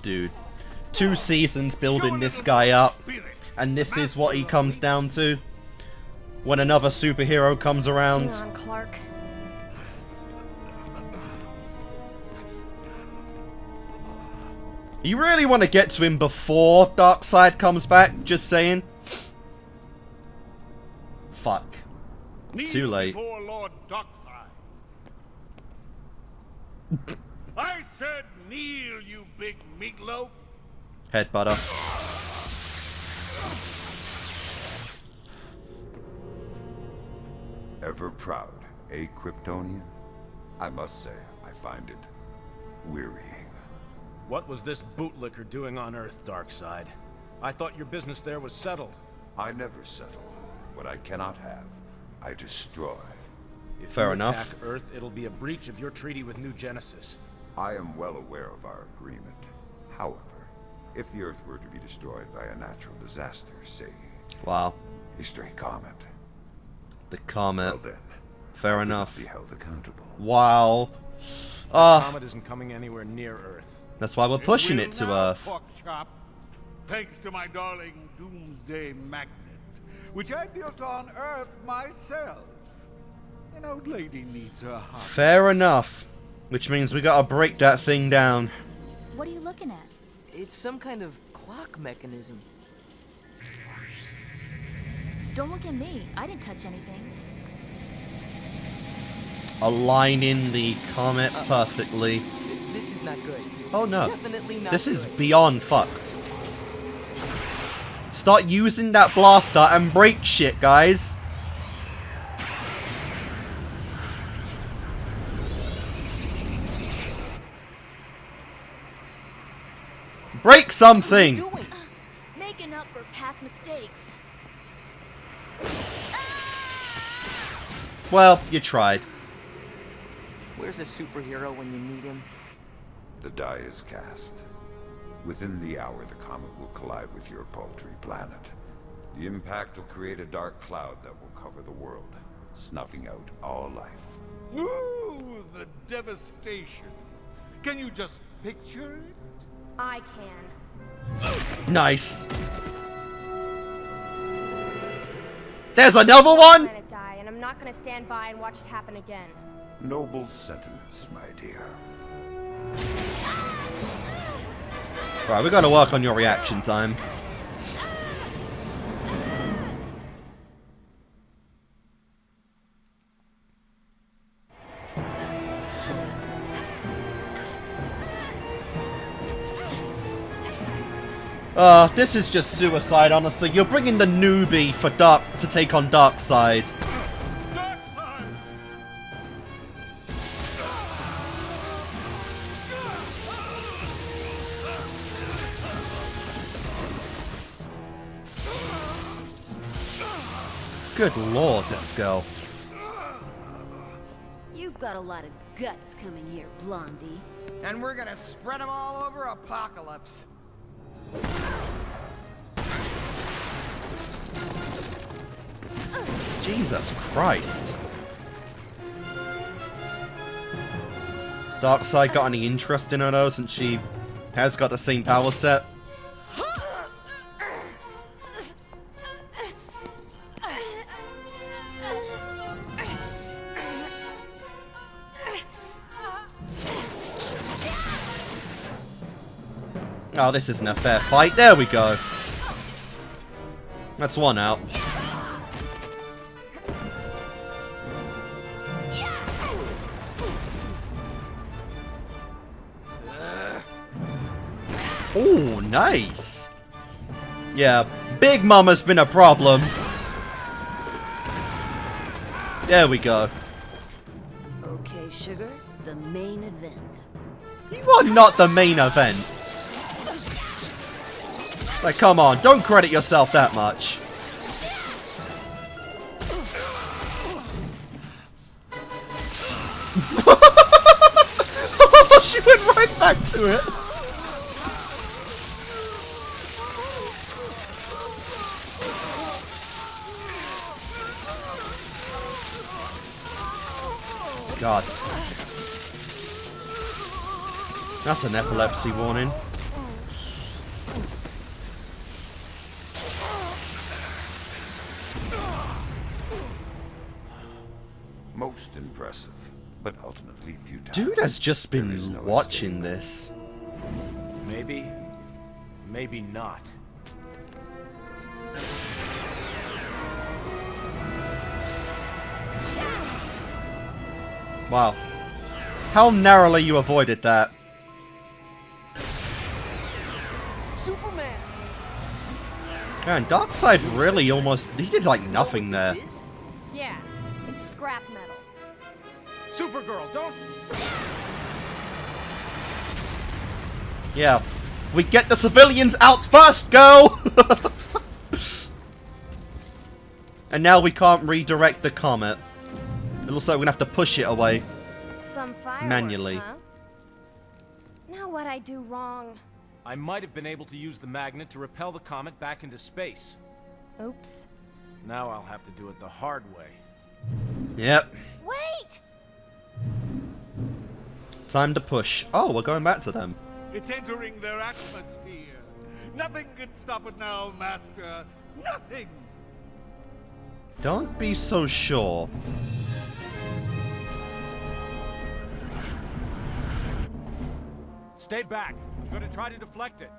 Dude, 2 seasons building this guy up, and this is what he comes down to when another superhero comes around. Hang on, Clark. You really want to get to him before Darkseid comes back? Just saying. Fuck. Too late. Before Lord Darkseid. I said kneel, you big meatloaf. Head butter. Ever proud, a Kryptonian? I must say, I find it wearying. What was this bootlicker doing on Earth, Darkseid? I thought your business there was settled. I never settle. What I cannot have, I destroy. If Fair you enough. attack Earth, it'll be a breach of your treaty with New Genesis. I am well aware of our agreement. However, if the Earth were to be destroyed by a natural disaster, say, Wow. a stray comet, The comet. well then, Fair enough. be held accountable. Wow. The comet isn't coming anywhere near Earth. That's why we're pushing it to Now, Earth. pork chop, thanks to my darling Doomsday Magnet, which I built on Earth myself. An old lady needs her heart. Fair enough. Which means we gotta break that thing down. What are you looking at? It's some kind of clock mechanism. Don't look at me. I didn't touch anything. Aligning the comet perfectly. This is not good. Oh no. Definitely not This is good. beyond fucked. Start using that blaster and break shit, guys. Break something! Making up for past mistakes. Well, you tried. Where's a superhero when you need him? The die is cast. Within the hour, the comet will collide with your paltry planet. The impact will create a dark cloud that will cover the world, snuffing out all life. Ooh, the devastation. Can you just picture it? I can. Nice. There's another one? Gonna die, and I'm not gonna stand by and watch it happen again. Noble sentiments, my dear. Right, we gotta work on your reaction time. This is just suicide, honestly. You're bringing the newbie for to take on Darkseid. Good lord, this girl. You've got a lot of guts coming here, Blondie. And we're gonna spread them all over Apokolips. Jesus Christ. Darkseid got any interest in her though, since she has got the same power set? Oh, this isn't a fair fight. There we go. That's one out. Oh, nice. Yeah, Big Mama's been a problem. There we go. Sugar, the main event. You are not the main event. Like, come on, don't credit yourself that much. She went right back to it. God. That's an epilepsy warning. Most impressive, but ultimately futile. Dude has just been watching this. Maybe, maybe not. Wow. How narrowly you avoided that. Superman! Man, Darkseid really almost... He did like nothing there. Yeah, it's scrap metal. Supergirl, don't... Yeah. We get the civilians out first, girl! And now we can't redirect the comet. It looks like we're gonna have to push it away. Some fireworks, manually. huh? Now what'd I do wrong? I might have been able to use the magnet to repel the comet back into space. Oops. Now I'll have to do it the hard way. Yep. Wait! Time to push. Oh, we're going back to them. It's entering their atmosphere. Nothing can stop it now, Master. Nothing! Don't be so sure. Stay back. I'm going to try to deflect it.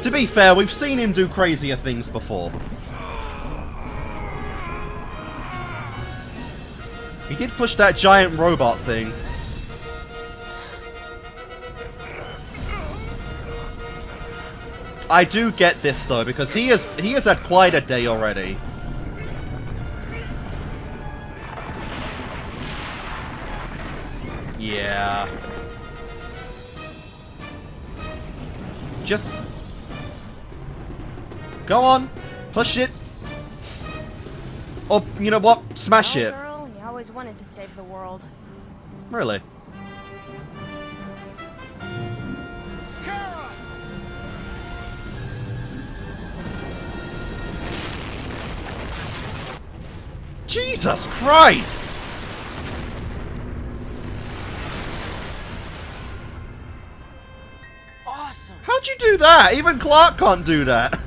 To be fair, we've seen him do crazier things before. He did push that giant robot thing. I do get this though, because he has had quite a day already. Yeah. Just go on, push it. Or you know what? Smash it. Girl, he always wanted to save the world. Really? Jesus Christ! Awesome! How'd you do that? Even Clark can't do that.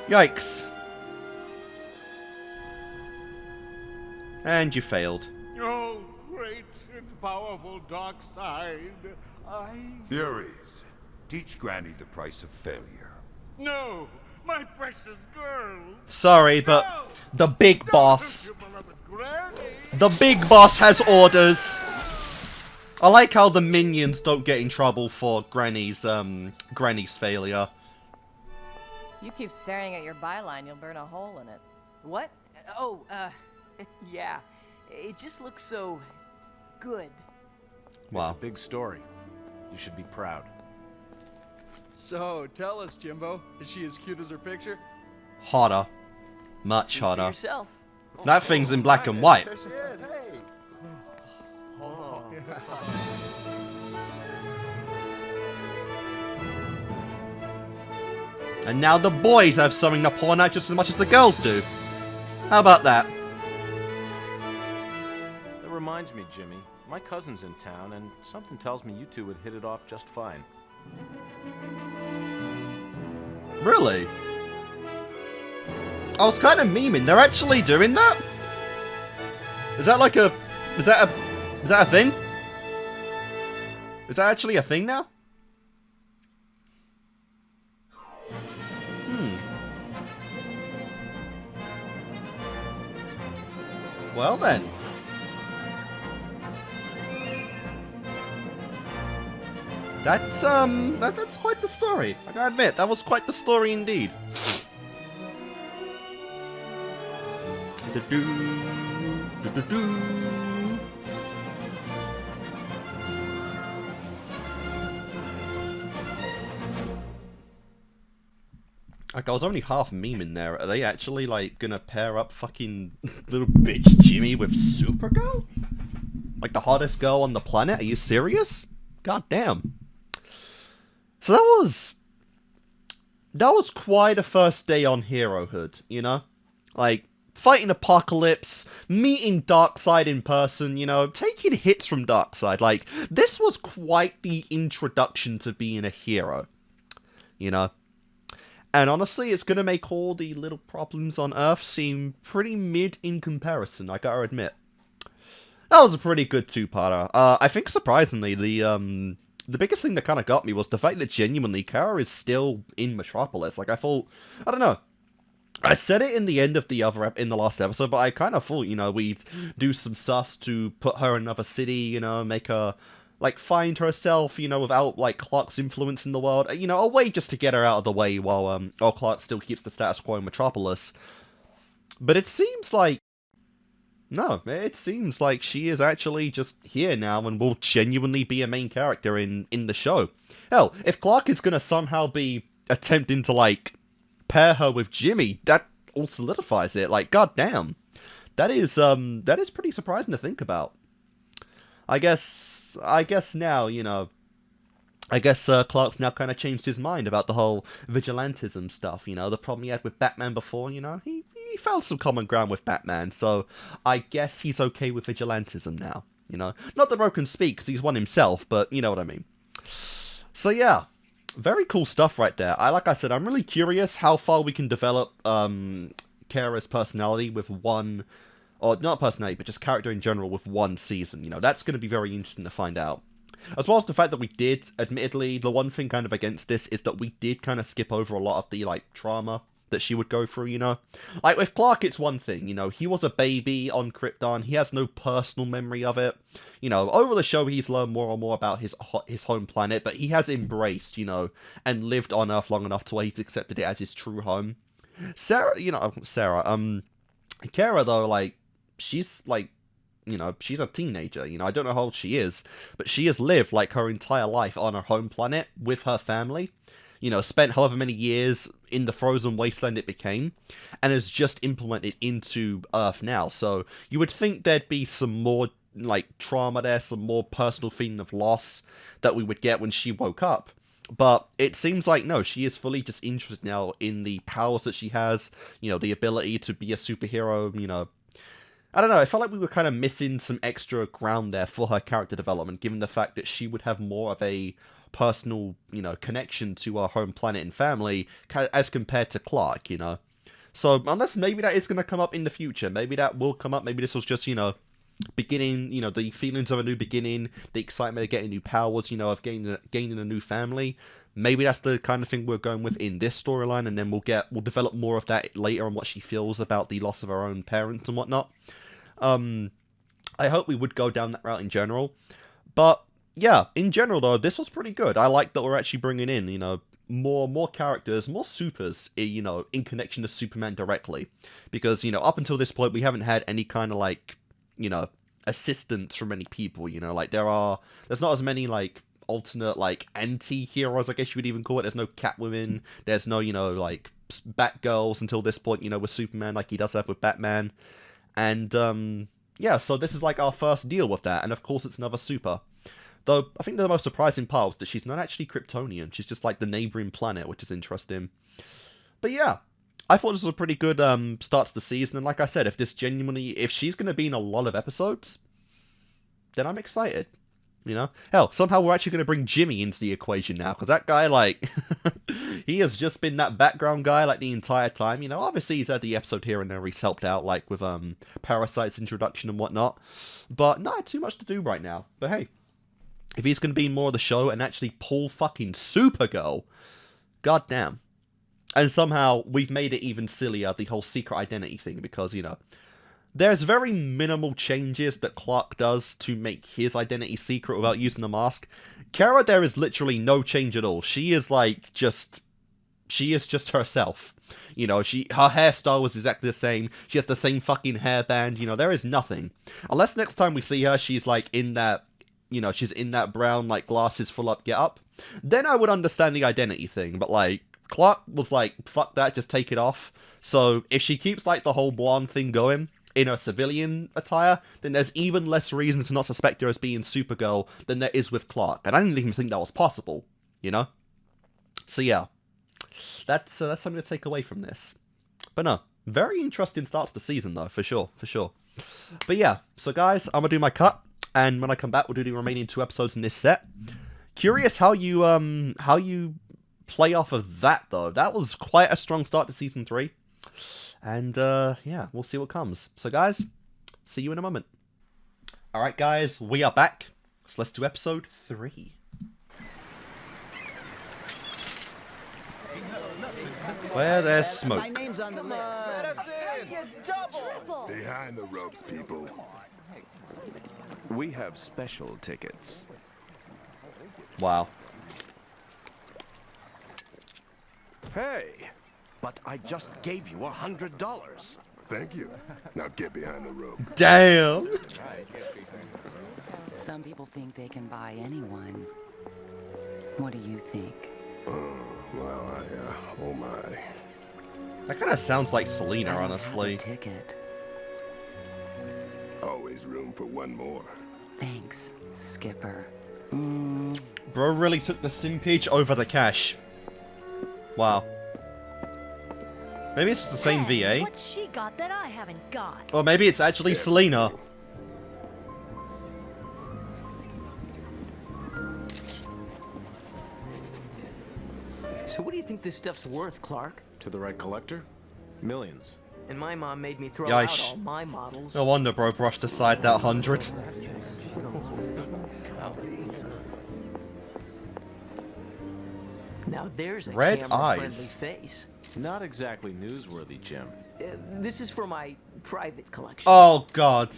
Yikes. And you failed. Oh, great and powerful Darkseid, Furies, teach Granny the price of failure. No, my precious girl! Sorry, but the big boss... The big boss has orders. I like how the minions don't get in trouble for Granny's failure. You keep staring at your byline, you'll burn a hole in it. What? Oh, yeah. It just looks so good. Wow. It's a big story. You should be proud. So, tell us, Jimbo. Is she as cute as her picture? Hotter. Much hotter. Yourself. That thing's in black and white. There she is, hey! And now the boys have something to pawn out just as much as the girls do. How about that? That reminds me, Jimmy. My cousin's in town, and something tells me you two would hit it off just fine. Really? I was kind of memeing. They're actually doing that? Is that like a... Is that a thing? Is that actually a thing now? Well then. That's quite the story. I gotta admit, that was quite the story indeed. Like, I was only half memeing there. Are they actually, like, gonna pair up fucking little bitch Jimmy with Supergirl? Like, the hottest girl on the planet? Are you serious? God damn. So that was quite a first day on herohood, you know? Like, fighting Apokolips, meeting Darkseid in person, you know, taking hits from Darkseid. Like, this was quite the introduction to being a hero, you know? And honestly, it's going to make all the little problems on Earth seem pretty mid in comparison, I gotta admit. That was a pretty good two-parter. I think, surprisingly, the biggest thing that kind of got me was the fact that genuinely Kara is still in Metropolis. Like, I thought, I don't know. I said it in the end of the in the last episode, but I kind of thought, you know, we'd do some sus to put her in another city, you know, make her, like, find herself, you know, without, like, Clark's influence in the world. You know, a way just to get her out of the way while Clark still keeps the status quo in Metropolis. But it seems like, no, it seems like she is actually just here now and will genuinely be a main character in the show. Hell, if Clark is gonna somehow be attempting to, like, pair her with Jimmy, that all solidifies it. Like, goddamn. That is pretty surprising to think about. I guess now, you know, Clark's now kind of changed his mind about the whole vigilantism stuff, you know, the problem he had with Batman before, you know, he found some common ground with Batman, so I guess he's okay with vigilantism now, you know. Not that Bro can speak, because he's one himself, but you know what I mean. So yeah, very cool stuff right there. Like I said, I'm really curious how far we can develop Kara's personality with one, or not personality, but just character in general with one season, you know. That's going to be very interesting to find out. As well as the fact that we did, admittedly, the one thing kind of against this is that we did kind of skip over a lot of the, like, trauma that she would go through, you know? Like, with Clark, it's one thing, you know, he was a baby on Krypton, he has no personal memory of it. You know, over the show, he's learned more and more about his home planet, but he has embraced, you know, and lived on Earth long enough to where he's accepted it as his true home. Kara, though, like, she's, like, you know, she's a teenager, you know, I don't know how old she is, but she has lived, like, her entire life on her home planet with her family, you know, spent however many years in the frozen wasteland it became, and has just implemented into Earth now, so you would think there'd be some more, like, trauma there, some more personal feeling of loss that we would get when she woke up. But it seems like, no, she is fully just interested now in the powers that she has, you know, the ability to be a superhero, you know. I don't know, I felt like we were kind of missing some extra ground there for her character development, given the fact that she would have more of a personal, you know, connection to our home planet and family as compared to Clark, you know. So, unless maybe that is going to come up in the future, maybe that will come up, maybe this was just, you know, beginning, you know, the feelings of a new beginning, the excitement of getting new powers, you know, of gaining a new family. Maybe that's the kind of thing we're going with in this storyline, and then we'll develop more of that later on what she feels about the loss of her own parents and whatnot. I hope we would go down that route in general. But, yeah, in general, though, this was pretty good. I like that we're actually bringing in, you know, more characters, more supers, you know, in connection to Superman directly. Because, you know, up until this point, we haven't had any kind of, like, you know, assistance from many people, you know. Like, there's not as many, like, alternate, like, anti-heroes, I guess you would even call it. There's no Catwoman. There's no, you know, like, Batgirls until this point, you know, with Superman, like he does have with Batman. And, yeah, so this is, like, our first deal with that, and of course it's another super. Though, I think the most surprising part was that she's not actually Kryptonian, she's just, like, the neighbouring planet, which is interesting. But yeah, I thought this was a pretty good, start to the season, and like I said, if she's gonna be in a lot of episodes, then I'm excited. You know? Hell, somehow we're actually going to bring Jimmy into the equation now, because that guy, like, he has just been that background guy, like, the entire time, you know? Obviously, he's had the episode here and there where he's helped out, like, with, Parasite's introduction and whatnot, but not too much to do right now. But hey, if he's going to be more of the show and actually pull fucking Supergirl, goddamn. And somehow, we've made it even sillier, the whole secret identity thing, because, you know, there's very minimal changes that Clark does to make his identity secret without using the mask. Kara, there is literally no change at all. She is like she is just herself. You know, her hairstyle was exactly the same. She has the same fucking hairband. You know, there is nothing. Unless next time we see her, she's like in that, you know, she's in that brown, like, glasses full up get up. Then I would understand the identity thing. But, like, Clark was like, fuck that, just take it off. So if she keeps, like, the whole blonde thing going in her civilian attire, then there's even less reason to not suspect her as being Supergirl than there is with Clark. And I didn't even think that was possible, you know? So yeah. That's something to take away from this. But no, very interesting start to the season though, for sure. But yeah, so guys, I'm gonna do my cut, and when I come back, we'll do the remaining 2 episodes in this set. Curious how you play off of that though. That was quite a strong start to season 3, and yeah, we'll see what comes. So guys, see you in a moment. All right, guys, we are back. So let's do episode 3. Where there's smoke. My name's on the list. Let us in. Hey, double. Behind the ropes, people. We have special tickets. Wow. Hey, but I just gave you $100. Thank you. Now get behind the rope. Damn. Some people think they can buy anyone. What do you think? Well, oh my. That kind of sounds like Selena, honestly. Ticket. Always room for one more. Thanks, Skipper. Bro really took the simpage over the cash. Wow. Maybe it's just the same VA. What's she got that I haven't got? Or maybe it's actually Selena. So what do you think this stuff's worth, Clark? To the right collector? Millions. And my mom made me throw Yikes. out all my models. No wonder bro brushed aside that 100. Now there's a Red camera-friendly eyes. face. Not exactly newsworthy, Jim. This is for my private collection. Oh god.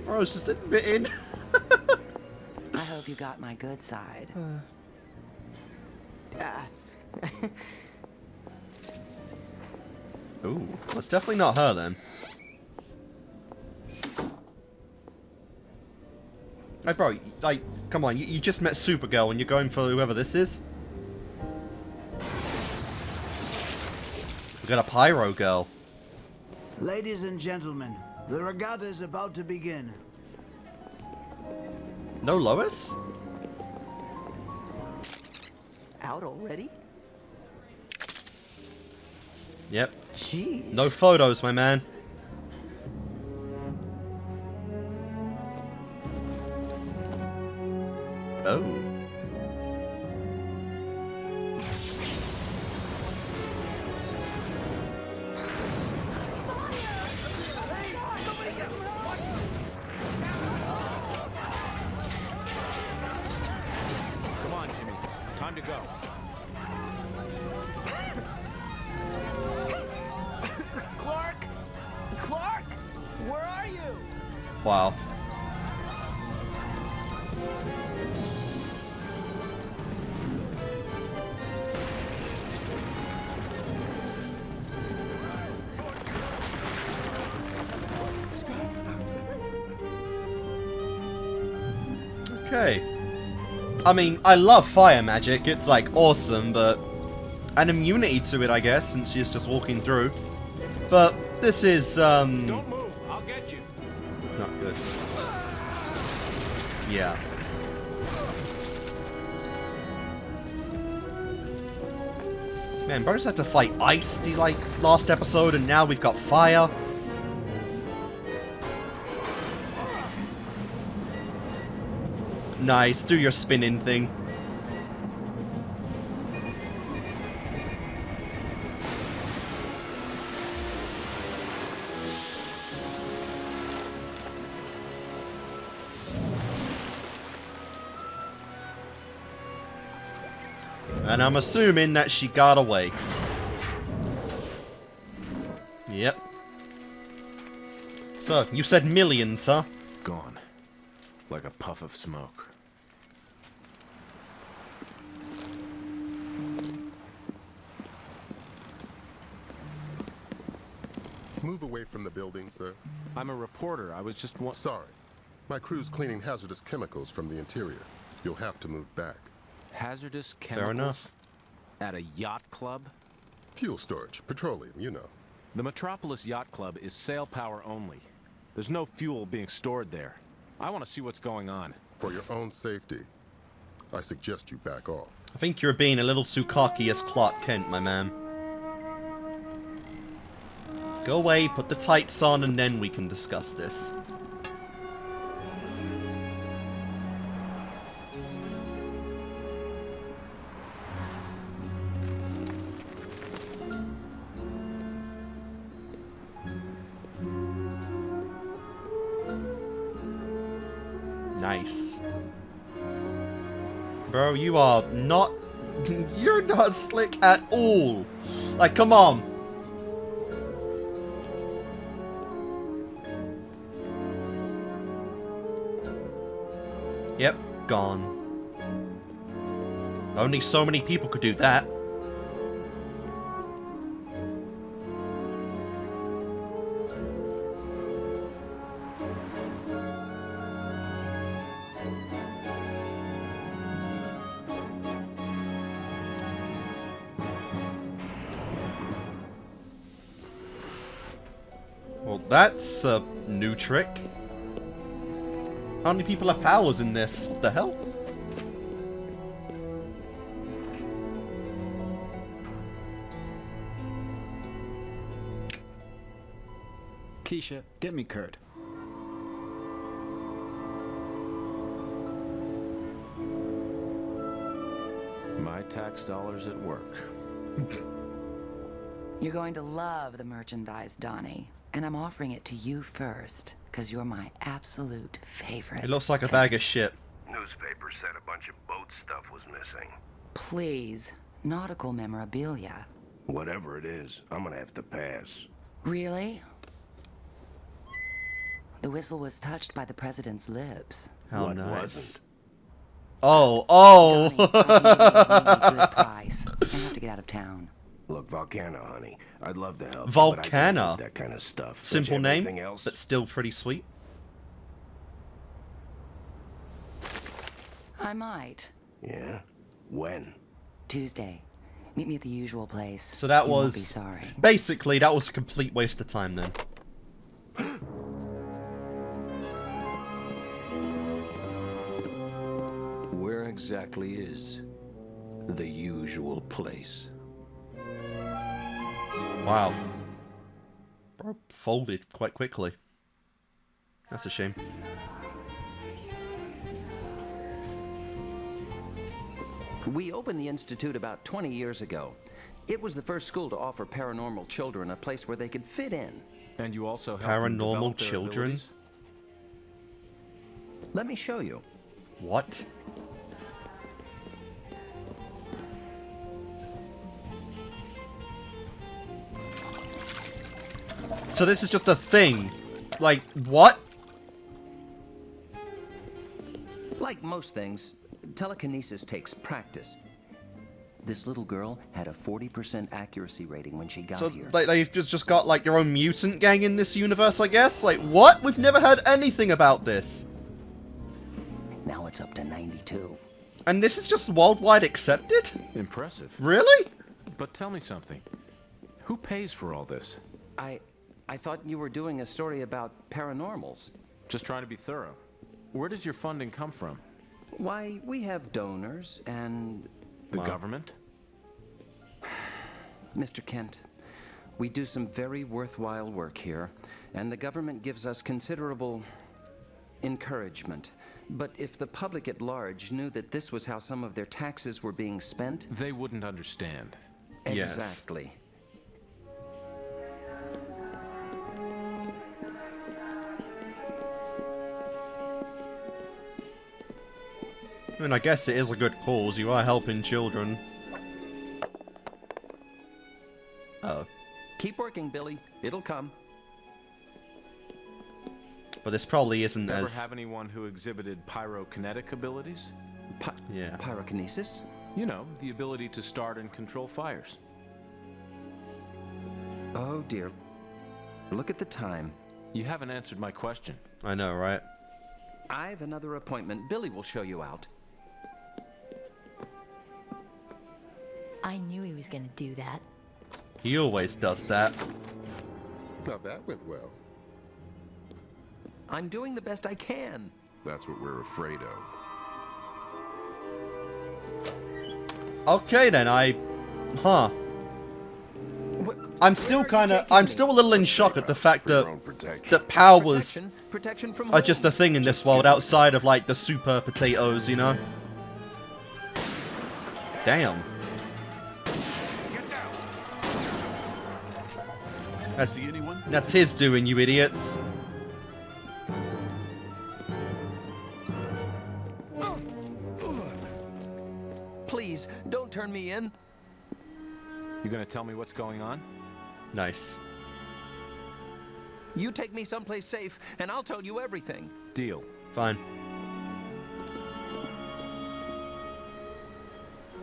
Bro's just admitting. I hope you got my good side. Ooh, well, it's definitely not her then. Hey bro, like, come on, you just met Supergirl and you're going for whoever this is? We got a pyro girl. Ladies and gentlemen, the regatta is about to begin. No Lois? Out already? Yep. Jeez. No photos, my man. Oh. Come on, Jimmy. Time to go. Clark? Where are you? Wow. Okay. I mean, I love fire magic. It's like awesome, but an immunity to it, I guess, since she's just walking through. But this is Don't move. I'll get you. It's not good. Yeah. Man, bro just had to fight ice the last episode, and now we've got fire. Nice, do your spinning thing. And I'm assuming that she got away. Yep. So, you said millions, huh? Gone. Like a puff of smoke. Move away from the building, sir. I'm a reporter. I was just Sorry. My crew's cleaning hazardous chemicals from the interior. You'll have to move back. Hazardous chemicals? Fair enough. At a yacht club? Fuel storage, petroleum, you know. The Metropolis Yacht Club is sail power only. There's no fuel being stored there. I want to see what's going on. For your own safety, I suggest you back off. I think you're being a little too cocky as Clark Kent, my man. Go away, put the tights on, and then we can discuss this. Nice. Bro, you are not... You're not slick at all. Like, come on. Yep, gone. Only so many people could do that. Well, that's a new trick. How many people have powers in this? What the hell? Keisha, get me Kurt. My tax dollars at work. You're going to love the merchandise, Donnie. And I'm offering it to you first, because you're my absolute favorite. It looks like a bag of shit. Newspaper said a bunch of boat stuff was missing. Please, nautical memorabilia. Whatever it is, I'm gonna have to pass. Really? The whistle was touched by the president's lips. How What nice. wasn't? Oh, Donnie, I need a good price. I have to get out of town. Look, Volcana, honey, I'd love to help. Volcana. But I don't need that kind of stuff. Don't Simple you have name, anything else? but still pretty sweet. I might. Yeah? When? Tuesday. Meet me at the usual place. So that You was... won't be sorry. Basically, that was a complete waste of time then. Where exactly is the usual place? Wow. Bro folded quite quickly. That's a shame. We opened the Institute about 20 years ago. It was the first school to offer paranormal children a place where they could fit in. And you also help Paranormal them develop their children? abilities? Let me show you. What? So this is just a thing. Like, what? Like most things, telekinesis takes practice. This little girl had a 40% accuracy rating when she got So, here. like, they've just got, like, your own mutant gang in this universe, I guess? Like, what? We've never heard anything about this. Now it's up to 92. And this is just worldwide accepted? Impressive. Really? But tell me something. Who pays for all this? I thought you were doing a story about paranormals. Just trying to be thorough. Where does your funding come from? Why, we have donors and... The government? Mr. Kent, we do some very worthwhile work here, and the government gives us considerable encouragement. But if the public at large knew that this was how some of their taxes were being spent... They wouldn't understand. Exactly. Yes. I mean, I guess it is a good cause. You are helping children. Oh. Keep working, Billy. It'll come. But this probably isn't Ever as... have anyone who exhibited pyrokinetic abilities? Yeah. Pyrokinesis? You know, the ability to start and control fires. Oh dear. Look at the time. You haven't answered my question. I know, right? I've another appointment. Billy will show you out. I knew he was gonna do that. He always does that. Now that went well. I'm doing the best I can. That's what we're afraid of. Okay then, Huh. I'm still a little in shock at the fact that powers are just a thing in this world outside of like the super potatoes, you know? Damn. That's his doing, you idiots. Please, don't turn me in. You gonna tell me what's going on? Nice. You take me someplace safe, and I'll tell you everything. Deal. Fine.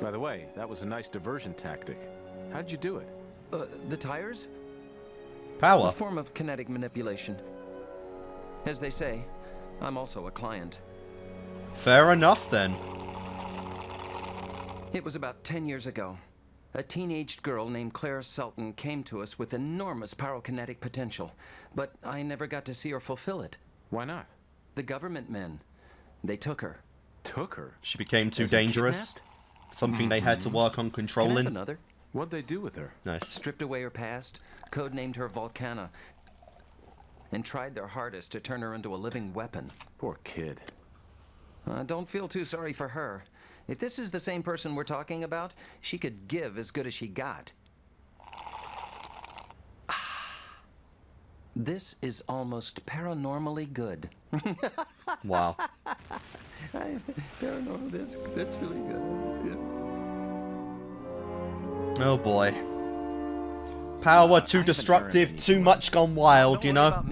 By the way, that was a nice diversion tactic. How'd you do it? The tires? Power. A form of kinetic manipulation. As they say, I'm also a client. Fair enough, then. It was about 10 years ago. A teenaged girl named Claire Selton came to us with enormous pyrokinetic potential, but I never got to see her fulfill it. Why not? The government men. They took her. Took her? She became too dangerous. Something they had to work on controlling. Can I have another? What'd they do with her? Nice. Stripped away her past, codenamed her Volcana, and tried their hardest to turn her into a living weapon. Poor kid. Don't feel too sorry for her. If this is the same person we're talking about, she could give as good as she got. This is almost paranormally good. Wow. Paranormal, that's really good. Yeah. Oh boy. Power too destructive, too much gone wild, you know?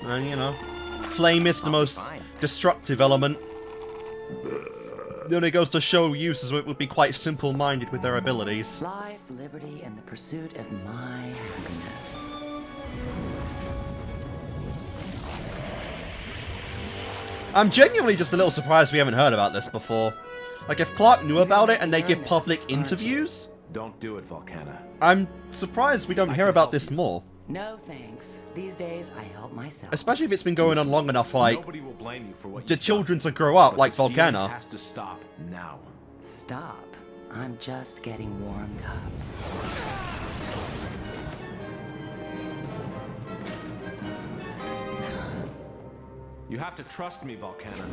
And you know, flame is the most destructive element. It only goes to show users would be quite simple-minded with their abilities. Life, liberty, and the pursuit of my happiness. I'm genuinely just a little surprised we haven't heard about this before. Like, if Clark knew about it and they give public interviews... Don't do it, Volcana. I'm surprised we don't hear about this more. No thanks. These days, I help myself. Especially if it's been going on long enough, like... Nobody will blame you for what the children to grow up like Volcana. Has to stop now. Stop. I'm just getting warmed up. You have to trust me, Volcana.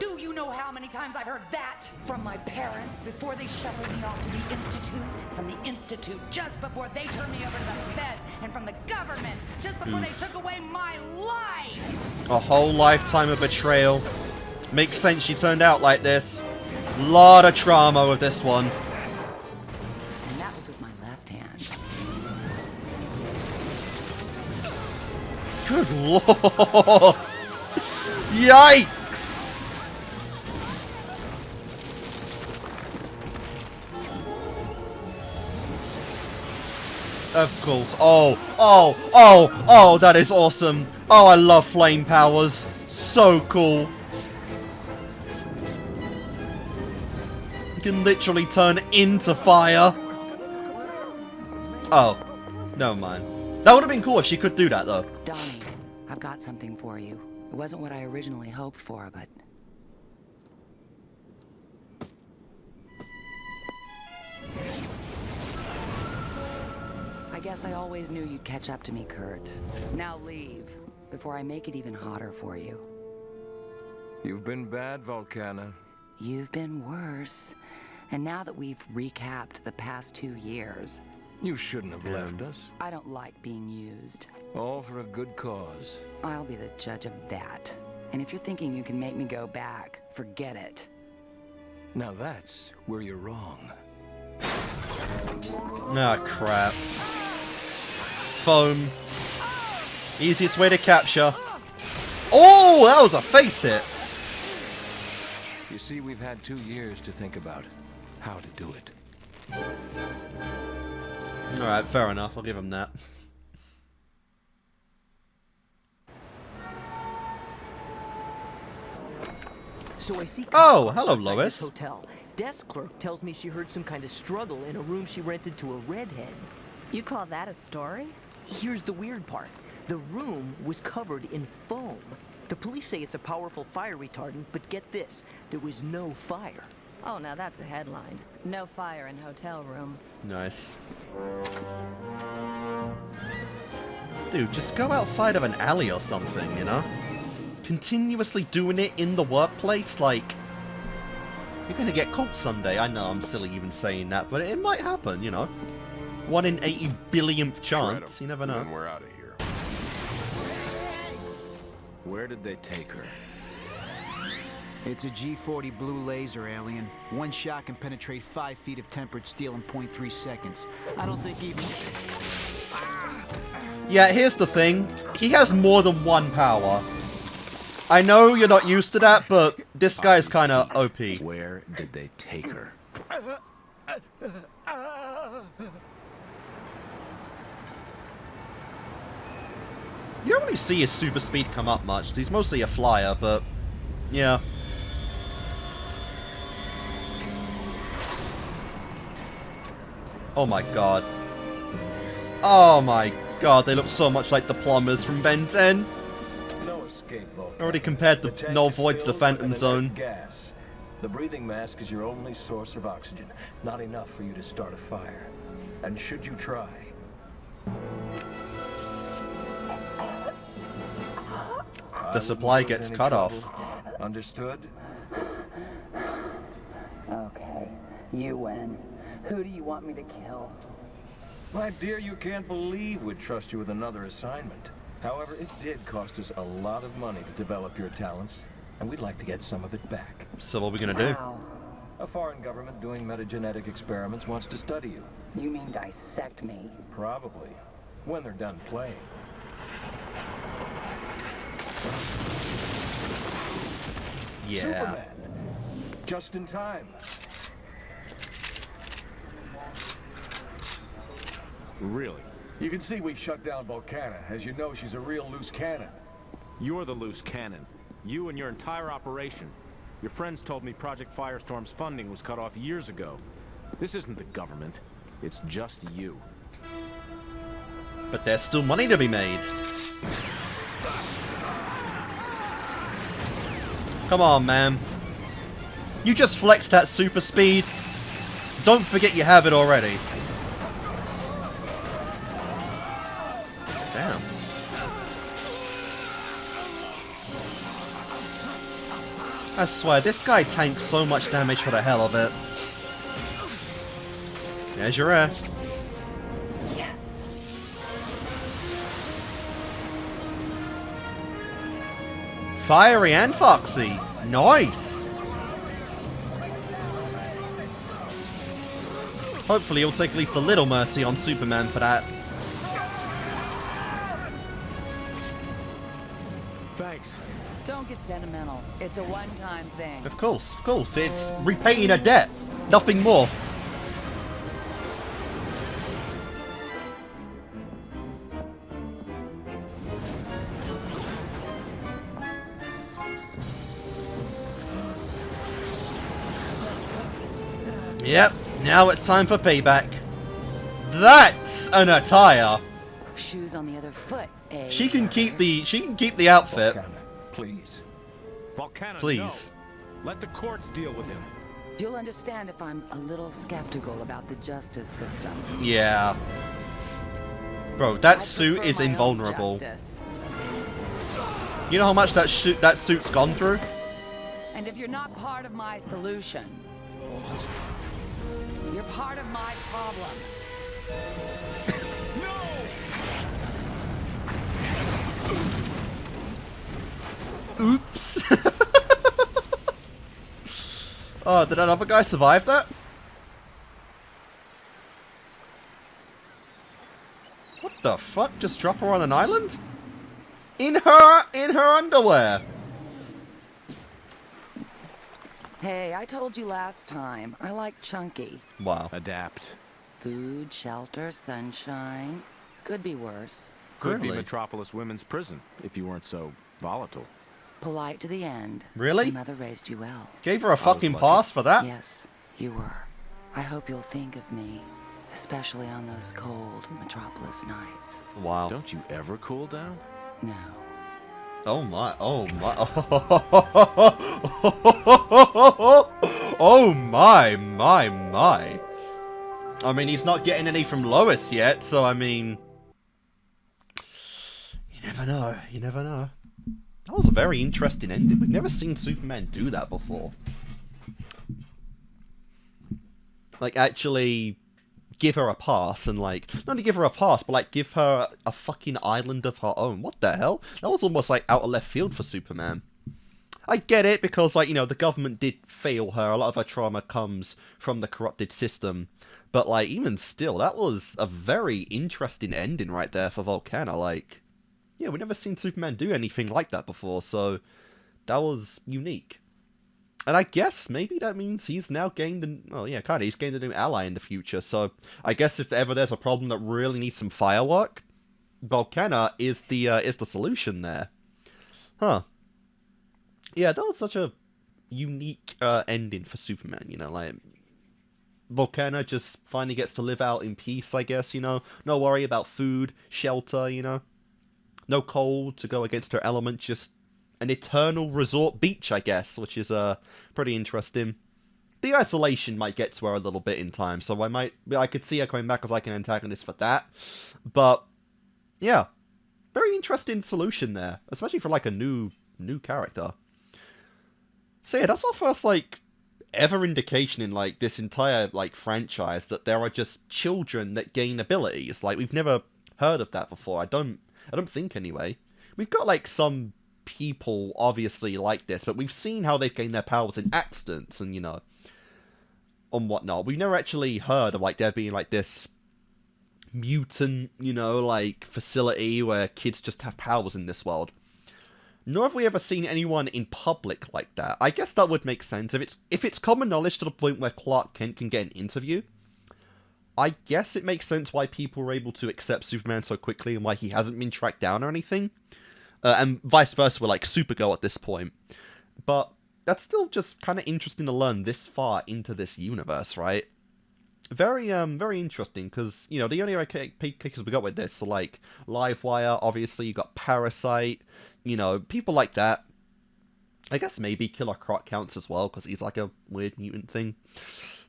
Do you know how many times I've heard that from my parents before they shuffled me off to the Institute? From the Institute just before they turned me over to the feds, and from the government just before they took away my life! A whole lifetime of betrayal. Makes sense she turned out like this. Lot of trauma with this one. And that was with my left hand. Good lord! Yikes! Of course. Oh, that is awesome. Oh, I love flame powers. So cool. You can literally turn into fire. Oh, never mind. That would have been cool if she could do that, though. Donnie, I've got something for you. It wasn't what I originally hoped for, but... I guess I always knew you'd catch up to me, Kurt. Now leave, before I make it even hotter for you. You've been bad, Volcana. You've been worse. And now that we've recapped the past 2 years... You shouldn't have left us. I don't like being used. All for a good cause. I'll be the judge of that. And if you're thinking you can make me go back, forget it. Now that's where you're wrong. Ah, crap. Foam. Easiest way to capture. Oh, that was a face hit. You see, we've had 2 years to think about how to do it. Alright, fair enough. I'll give him that. So I see. Oh, hello, outside Lois. this hotel. Desk clerk tells me she heard some kind of struggle in a room she rented to a redhead. You call that a story? Here's the weird part. The room was covered in foam. The police say it's a powerful fire retardant, but get this, there was no fire. Oh, now that's a headline. No fire in hotel room. Nice. Dude, just go outside of an alley or something, you know? Continuously doing it in the workplace, like... You're gonna get caught someday. I know I'm silly even saying that, but it might happen, you know? 1 in 80 billionth chance, you never know. And we're out of here. Where did they take her? It's a G40 blue laser, alien. One shot can penetrate 5 feet of tempered steel in 0.3 seconds. I don't think even... Yeah, here's the thing. He has more than one power. I know you're not used to that, but this guy's kind of OP. Where did they take her? You don't really see his super speed come up much. He's mostly a flyer, but yeah. Oh my god. Oh my god, they look so much like the plumbers from Ben 10. No escape, Volcana. Already compared the Null Void to the Phantom Zone. Gas. The breathing mask is your only source of oxygen. Not enough for you to start a fire. And should you try... The supply gets cut off. Understood? Okay, you win. Who do you want me to kill? My dear, you can't believe we'd trust you with another assignment. However, it did cost us a lot of money to develop your talents, and we'd like to get some of it back. So what are we gonna do? A foreign government doing metagenetic experiments wants to study you. You mean dissect me? Probably. When they're done playing. Yeah. Superman. Just in time. Really? You can see we've shut down Volcana. As you know, she's a real loose cannon. You're the loose cannon. You and your entire operation. Your friends told me Project Firestorm's funding was cut off years ago. This isn't the government. It's just you. But there's still money to be made. Come on, man. You just flexed that super speed. Don't forget you have it already. Damn. I swear, this guy tanks so much damage for the hell of it. There's your air. Yes. Fiery and Foxy. Nice. Hopefully he'll take at least a little mercy on Superman for that. Thanks. Don't get sentimental. It's a one-time thing. Of course. It's repaying a debt. Nothing more. Yep, now it's time for payback. That's an attire. Shoes on the other foot, eh? She can keep the outfit. Volcana, please. Volcana, Please. no. Let the courts deal with him. You'll understand if I'm a little skeptical about the justice system. Yeah. Bro, that I suit prefer is my own invulnerable. justice. You know how much that suit's gone through? And if you're not part of my solution, you're part of my problem. Oops. Oh, did another guy survive that? What the fuck? Just drop her on an island? In her underwear. Hey, I told you last time, I like chunky. Wow. Adapt. Food, shelter, sunshine. Could be worse. Could be Metropolis Women's Prison, if you weren't so volatile. Polite to the end. Really? Your mother raised you well. Gave her a fucking pass for that? Yes, you were. I hope you'll think of me, especially on those cold Metropolis nights. Wow. Don't you ever cool down? No. Oh my, oh my, oh my. I mean, he's not getting any from Lois yet, so I mean, you never know, you never know. That was a very interesting ending. We've never seen Superman do that before. Like, actually give her a pass and, like, not only give her a pass, but, like, give her a fucking island of her own. What the hell? That was almost, like, out of left field for Superman. I get it, because, like, you know, the government did fail her. A lot of her trauma comes from the corrupted system. But, like, even still, that was a very interesting ending right there for Volcana. Like, yeah, we've never seen Superman do anything like that before, so that was unique. And I guess maybe that means he's now gained well, yeah, kind of, he's gained a new ally in the future. So I guess if ever there's a problem that really needs some firework, Volcana is the solution there. Huh. Yeah, that was such a unique ending for Superman, you know, like, Volcana just finally gets to live out in peace, I guess, you know, no worry about food, shelter, you know, no cold to go against her element, just an eternal resort beach, I guess, which is pretty interesting. The isolation might get to her a little bit in time, so I could see her coming back as like an antagonist for that. But yeah, very interesting solution there, especially for like a new character. So yeah, that's our first like ever indication in like this entire like franchise that there are just children that gain abilities. Like, we've never heard of that before. I don't think anyway. We've got like some people obviously like this, but we've seen how they've gained their powers in accidents and, you know, and whatnot. We've never actually heard of like there being like this mutant, you know, like facility where kids just have powers in this world. Nor have we ever seen anyone in public like that. I guess that would make sense if it's common knowledge to the point where Clark Kent can get an interview. I guess it makes sense why people were able to accept Superman so quickly and why he hasn't been tracked down or anything. And vice versa with, like, Supergirl at this point. But that's still just kind of interesting to learn this far into this universe, right? Very interesting, because, you know, the only other cases we got with this are, like, Livewire, obviously, you got Parasite, you know, people like that. I guess maybe Killer Croc counts as well, because he's, like, a weird mutant thing.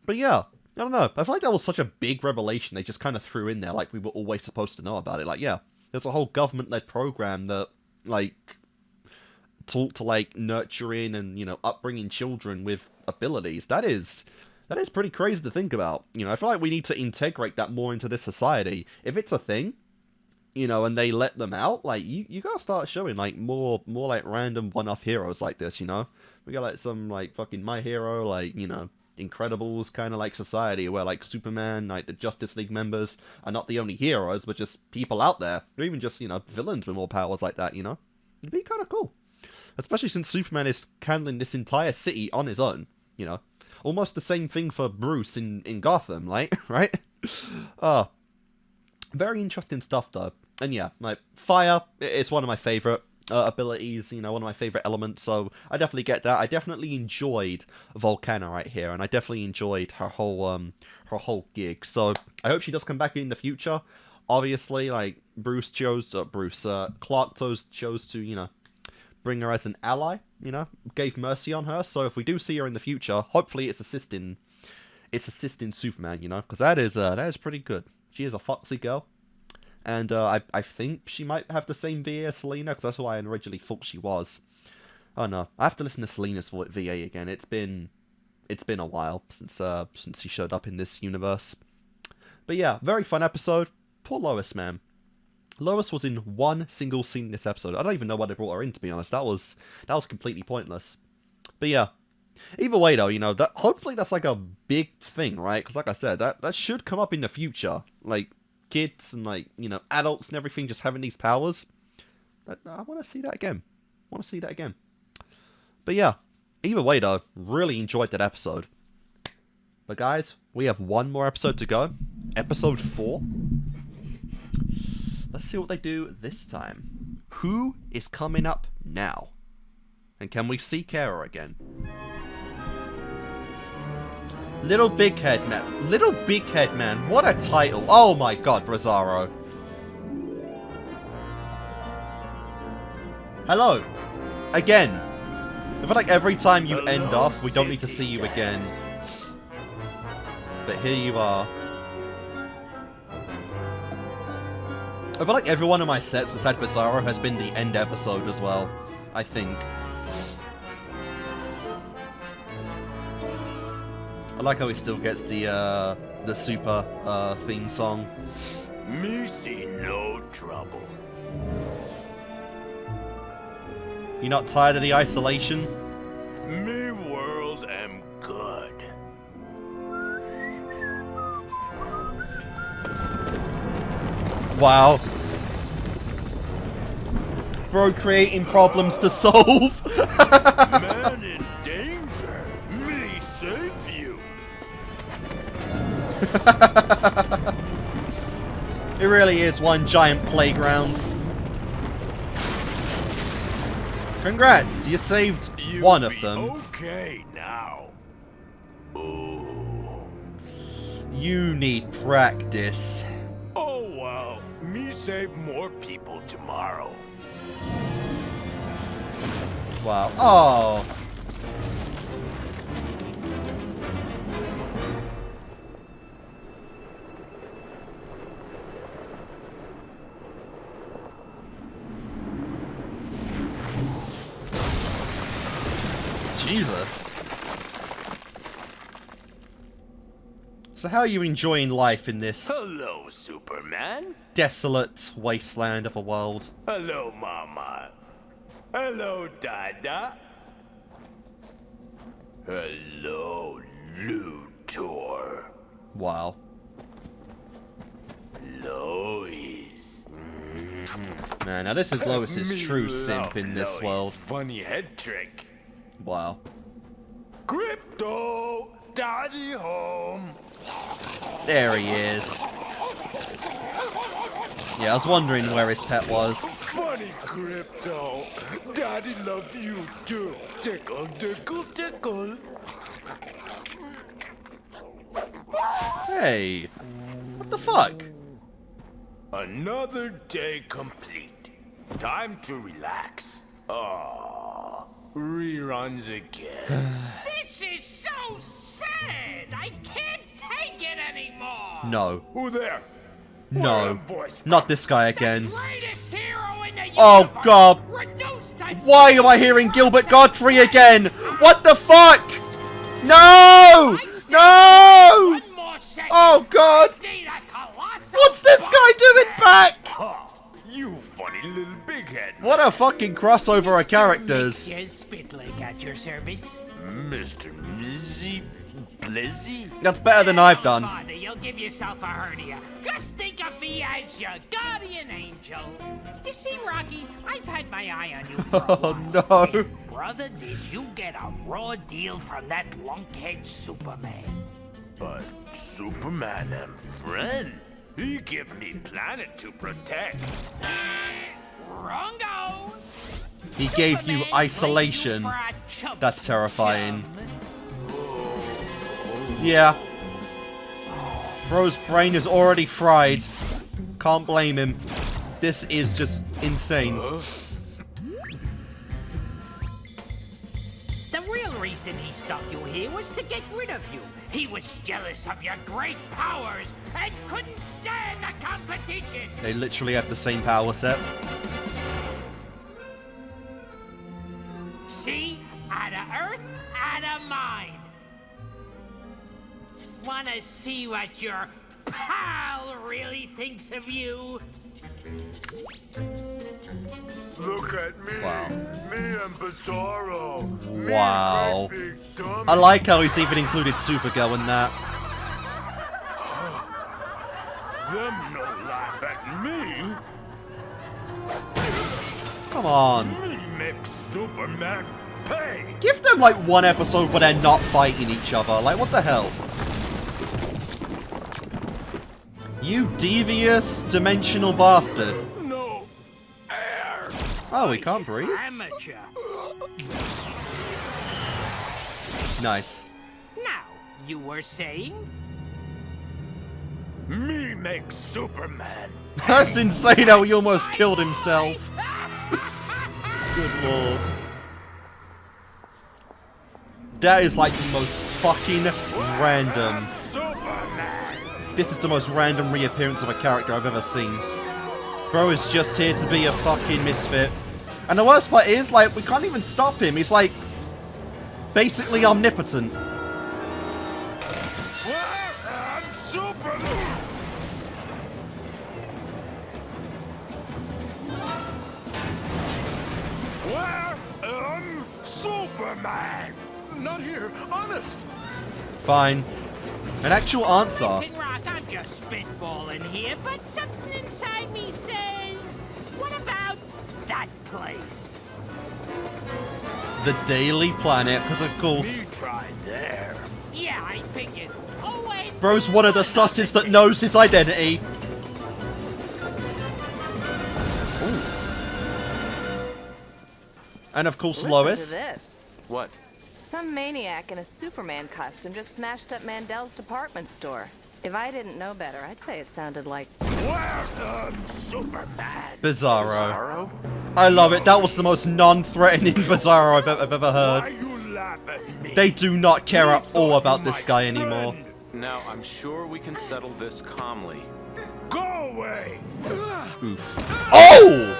But yeah, I don't know. I feel like that was such a big revelation they just kind of threw in there, like we were always supposed to know about it. Like, yeah, there's a whole government-led program that, like, talk to, like, nurturing and, you know, upbringing children with abilities. That is pretty crazy to think about. You know, I feel like we need to integrate that more into this society. If it's a thing, you know, and they let them out, like, you gotta start showing, like, more like, random one-off heroes like this, you know? We got, like, some, like, fucking My Hero, like, you know, Incredibles kind of, like, society where, like, Superman, like, the Justice League members are not the only heroes, but just people out there. Or even just, you know, villains with more powers like that, you know? It'd be kind of cool. Especially since Superman is handling this entire city on his own, you know? Almost the same thing for Bruce in Gotham, like, right? Very interesting stuff, though. And yeah, like, fire, it's one of my favorite abilities, you know, one of my favorite elements, so I definitely get that. I definitely enjoyed Volcana right here, and I definitely enjoyed her whole gig, so I hope she does come back in the future. Obviously, like, Clark chose to, you know, bring her as an ally, you know, gave mercy on her, so if we do see her in the future, hopefully it's assisting Superman, you know, because that is pretty good. She is a foxy girl. And I think she might have the same VA as Selena, because that's who I originally thought she was. Oh no, I have to listen to Selena's VA again. It's been a while since she showed up in this universe. But yeah, very fun episode. Poor Lois, man. Lois was in one single scene in this episode. I don't even know why they brought her in, to be honest. That was completely pointless. But yeah, either way though, you know, that hopefully that's like a big thing, right? Because like I said, that should come up in the future, like kids and, like, you know, adults and everything just having these powers. I want to see that again. But yeah, either way though, really enjoyed that episode. But guys, we have one more episode to go. Episode 4. Let's see what they do this time. Who is coming up now? And can we see Kara again? Little Big Head Man. Little Big Head Man. What a title. Oh my god, Bizarro. Hello. Again. I feel like every time you end off, we don't need to see you again. But here you are. I feel like every one of my sets that's had Bizarro has been the end episode as well. I think. I like how he still gets the super theme song. Me see no trouble. You not tired of the isolation? Me world am good. Wow. Bro creating problems to solve. Man in danger. Me save you. It really is one giant playground. Congrats, you saved one of them. Okay now. You need practice. Oh well, me save more people tomorrow. Wow. Oh. Jesus. So how are you enjoying life in this Hello, Superman. desolate wasteland of a world? Hello, Mama. Hello, Dada. Hello, Luthor. Wow. Lois. Man, now this is Lois's true simp in this world. Funny head trick. Wow. Crypto, Daddy home. There he is. Yeah, I was wondering where his pet was. Funny Crypto, Daddy love you too. Tickle, tickle, tickle. Hey, what the fuck? Another day complete. Time to relax. Oh, reruns again. This is so sad. I can't take it anymore. No. Who there? No. Not this guy again. Greatest hero in the Oh god. Reduced to Why am I hearing Gilbert Godfrey again? What the fuck? No! No! Oh god! What's this guy doing back? You funny little big head. What a fucking crossover of characters. Spitlick at your service. Mr. Mizzy Blizzy? That's better than I've done. Father, you'll give yourself a hernia. Just think of me as your guardian angel. You see, Rocky, I've had my eye on you for a while. Oh no. Brother, did you get a raw deal from that lunkhead Superman? But Superman am friend. He give me planet to protect. Wrongo! He gave you isolation. That's terrifying. Yeah. Bro's brain is already fried. Can't blame him. This is just insane. The real reason he stuck you here was to get rid of you. He was jealous of your great powers and couldn't stand the competition. They literally have the same power set. See? Out of Earth, out of mind. Wanna see what your pal really thinks of you? Look at me. Wow. Me and Bizarro. Wow. Me, great big dummy. I like how he's even included Supergirl in that. Them no laugh at me. Come on. Me make Superman pay. Give them like one episode where they're not fighting each other. Like, what the hell? You devious dimensional bastard. No air. Oh, we can't breathe? Amateur. Nice. Now, you were saying? Me make Superman. That's insane how he almost killed himself. Good lord. That is like the most fucking random. This is the most random reappearance of a character I've ever seen. Bro is just here to be a fucking misfit. And the worst part is, like, we can't even stop him. He's like, basically omnipotent. Where am Superman? Not here, honest. Fine. An actual answer. Listen, Rock, I'm just spitballing here, but something inside me says, what about that place? The Daily Planet, because of course. Me try there. Yeah, I figured. Oh, and Bro's one of the susses that knows his identity. Ooh. And of course, Listen Lois. to this. What? Some maniac in a Superman costume just smashed up Mandel's department store. If I didn't know better, I'd say it sounded like... Superman. Bizarro. I love it. That was the most non-threatening Bizarro I've ever heard. They do not care at all about this guy anymore. Now, I'm sure we can settle this calmly. Go away. Oof. Oh!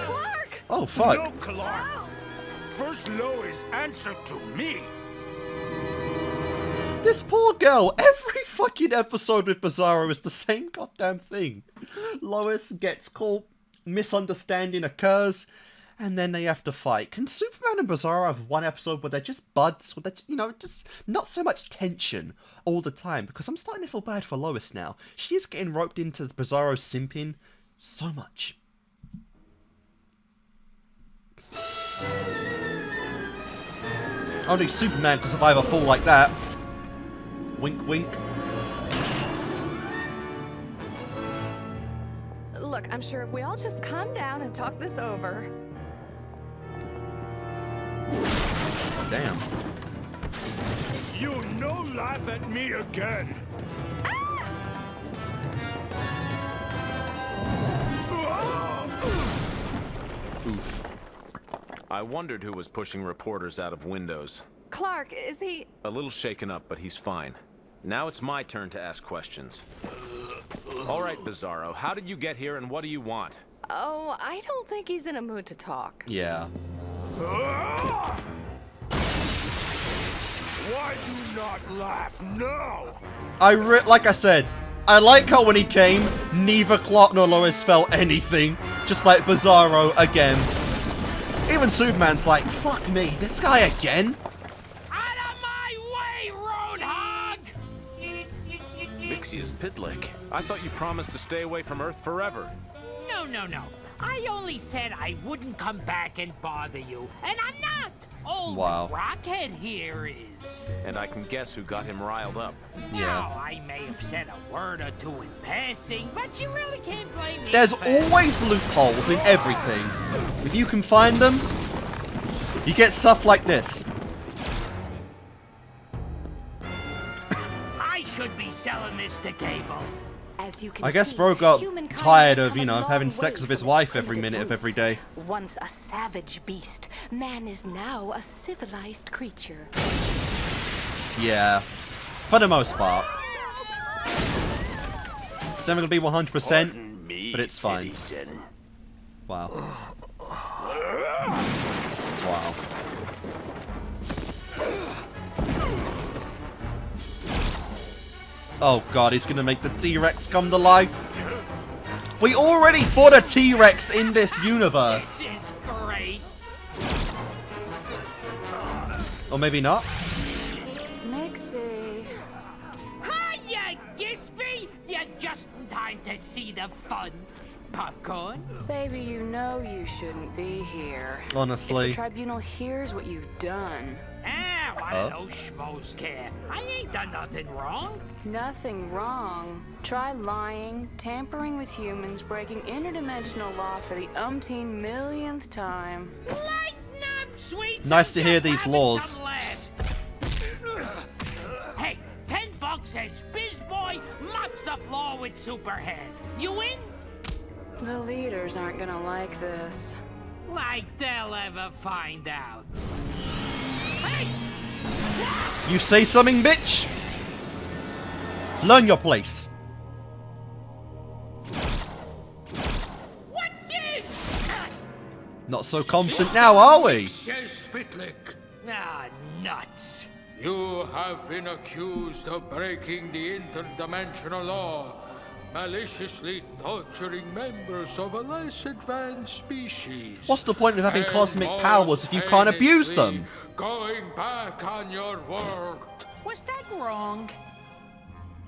Clark! Oh, fuck. No, Clark. First Lois answer to me. This poor girl, every fucking episode with Bizarro is the same goddamn thing. Lois gets caught, misunderstanding occurs, and then they have to fight. Can Superman and Bizarro have one episode where they're just buds, where they're, you know, just not so much tension all the time? Because I'm starting to feel bad for Lois now. She is getting roped into Bizarro simping so much. Only Superman can survive a fall like that. Wink, wink. Look, I'm sure if we all just calm down and talk this over... Damn. You no laugh at me again. Oof. I wondered who was pushing reporters out of windows. Clark, is he... A little shaken up, but he's fine. Now it's my turn to ask questions. All right, Bizarro, how did you get here and what do you want? Oh, I don't think he's in a mood to talk. Yeah. Why do not laugh? No! Like I said, I like how when he came, neither Clark nor Lois felt anything. Just like Bizarro again. Even Superman's like, fuck me, this guy again? Out of my way, Roadhog! Vixia's Pitlick. I thought you promised to stay away from Earth forever. No, no, no. I only said I wouldn't come back and bother you, and I'm not. Old Rockhead here is. And I can guess who got him riled up. Now, I may have said a word or two in passing, but you really can't blame me. There's always loopholes in everything. If you can find them, you get stuff like this. I should be selling this to cable. As you can I guess see, Bro got humankind tired has of, you come a know, having long sex way with his from wife its every minute of primitive every day. roots. Once a savage beast, man is now a civilized creature. Yeah. For the most part. It's never gonna be 100%, but it's fine. Wow. Wow. Oh god, he's gonna make the T-Rex come to life. We already fought a T-Rex in this universe. This is great. Or maybe not. Nixie. Hiya, Gispy! You're just in time to see the fun. popcorn. Baby, you know you shouldn't be here. Honestly. If the tribunal hears what you've done. Ah, what do those schmoes care? I ain't done nothing wrong. Nothing wrong. Try lying, tampering with humans, breaking interdimensional law for the umpteen millionth time. Lighten up, sweet. Nice to hear these laws. Hey, $10 says Biz Boy mops the floor with Superhead. You in? The leaders aren't gonna like this. Like they'll ever find out. You say something, bitch? Learn your place. What's this? Not so confident now, are we? Says Spitlick. Ah, nuts. You have been accused of breaking the interdimensional law, maliciously torturing members of a less advanced species. What's the point of having cosmic powers if you can't abuse them? Going back on your word. Was that wrong?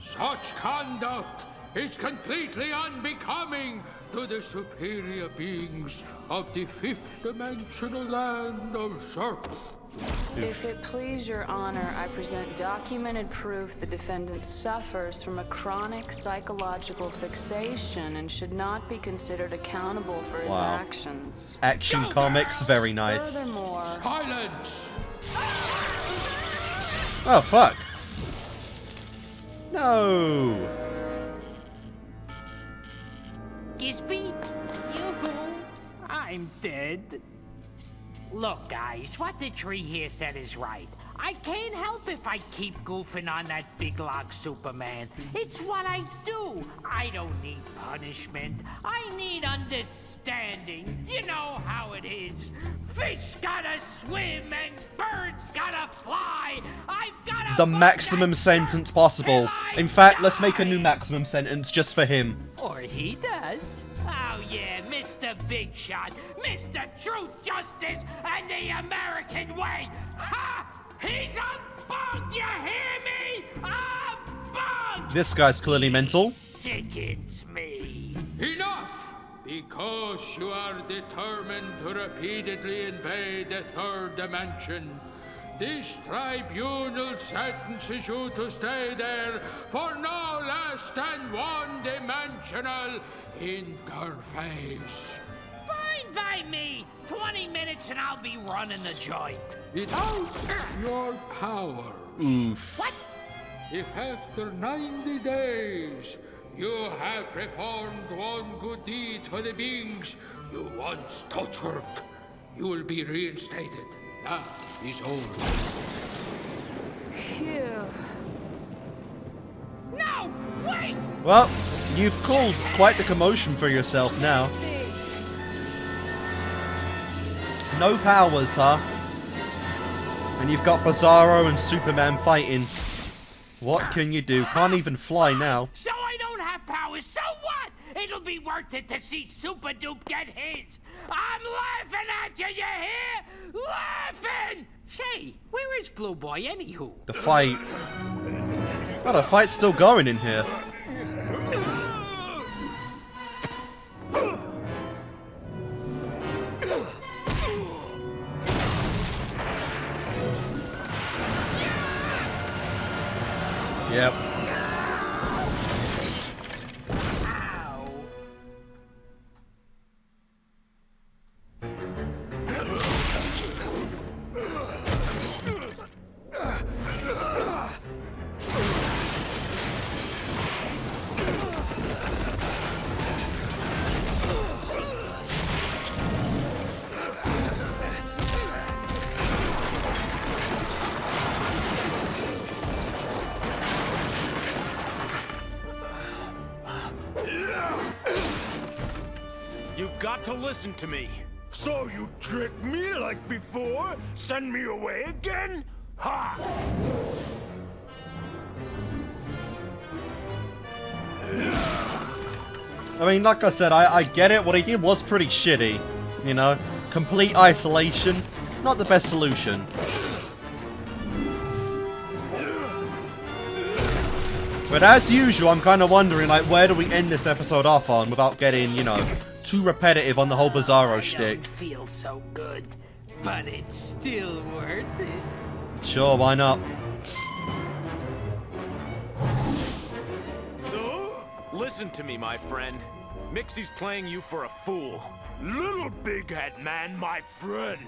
Such conduct is completely unbecoming to the superior beings of the fifth dimensional land of Zerp. If it please your honor, I present documented proof the defendant suffers from a chronic psychological fixation and should not be considered accountable for his actions. Action comics, very nice. Furthermore, silence! Oh, fuck. No. Gisby? Yoo-hoo. I'm dead. Look, guys, what the tree here said is right. I can't help if I keep goofing on that big log Superman. It's what I do. I don't need punishment. I need understanding. You know how it is. Fish gotta swim and birds gotta fly. I've gotta... The maximum sentence possible. In fact, let's make a new maximum sentence just for him. Or he does. Oh yeah, Mr. Big Shot, Mr. Truth, Justice, and the American Way. Ha! He's a bug, you hear me? A bug! This guy's clearly mental. Sickens me. Enough! Because you are determined to repeatedly invade the third dimension, this tribunal sentences you to stay there for no less than one-dimensional interface. Fine by me. 20 minutes and I'll be running the joint. Without your powers. Oof. What? If after 90 days you have performed one good deed for the beings you once tortured, you will be reinstated. That is all. phew. No! Wait! Well, you've caused quite the commotion for yourself now. No powers, huh? And you've got Bizarro and Superman fighting. What can you do? Can't even fly now. So I don't have powers, so what? It'll be worth it to see Super Dupe get his. I'm laughing at you, you hear? Laughing! Say, where is Blue Boy anywho? The fight. Oh, the fight's still going in here. Yep. You've got to listen to me. So you tricked me like before? Send me away again? Ha! I mean, like I said, I get it. What he did was pretty shitty. You know? Complete isolation. Not the best solution. But as usual, I'm kind of wondering, like, where do we end this episode off on without getting, you know, too repetitive on the whole Bizarro shtick? Don't feel so good, but it's still worth it. Sure, why not? Listen to me, my friend. Mixie's playing you for a fool. Little big head man, my friend.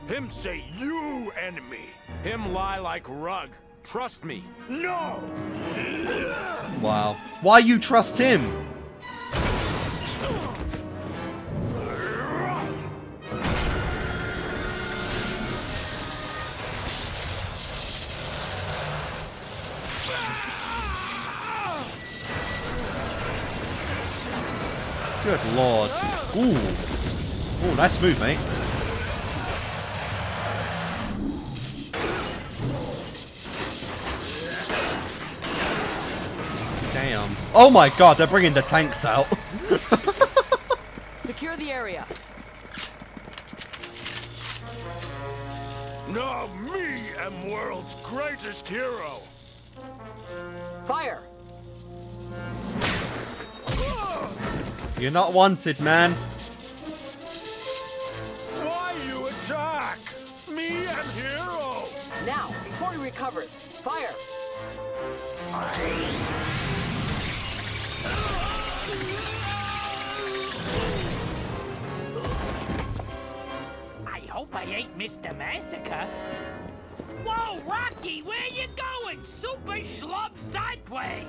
Him say you enemy. Him lie like rug. Trust me. No! Wow. Why you trust him? Good lord. Ooh. Ooh, nice move, mate. Damn. Oh my god, they're bringing the tanks out. Secure the area. No, me am world's greatest hero. Fire. You're not wanted, man. Why you attack? Me am hero. Now, before he recovers, fire. I hope I ain't missed the massacre. Whoa, Rocky, where you going? Super schlubs that way.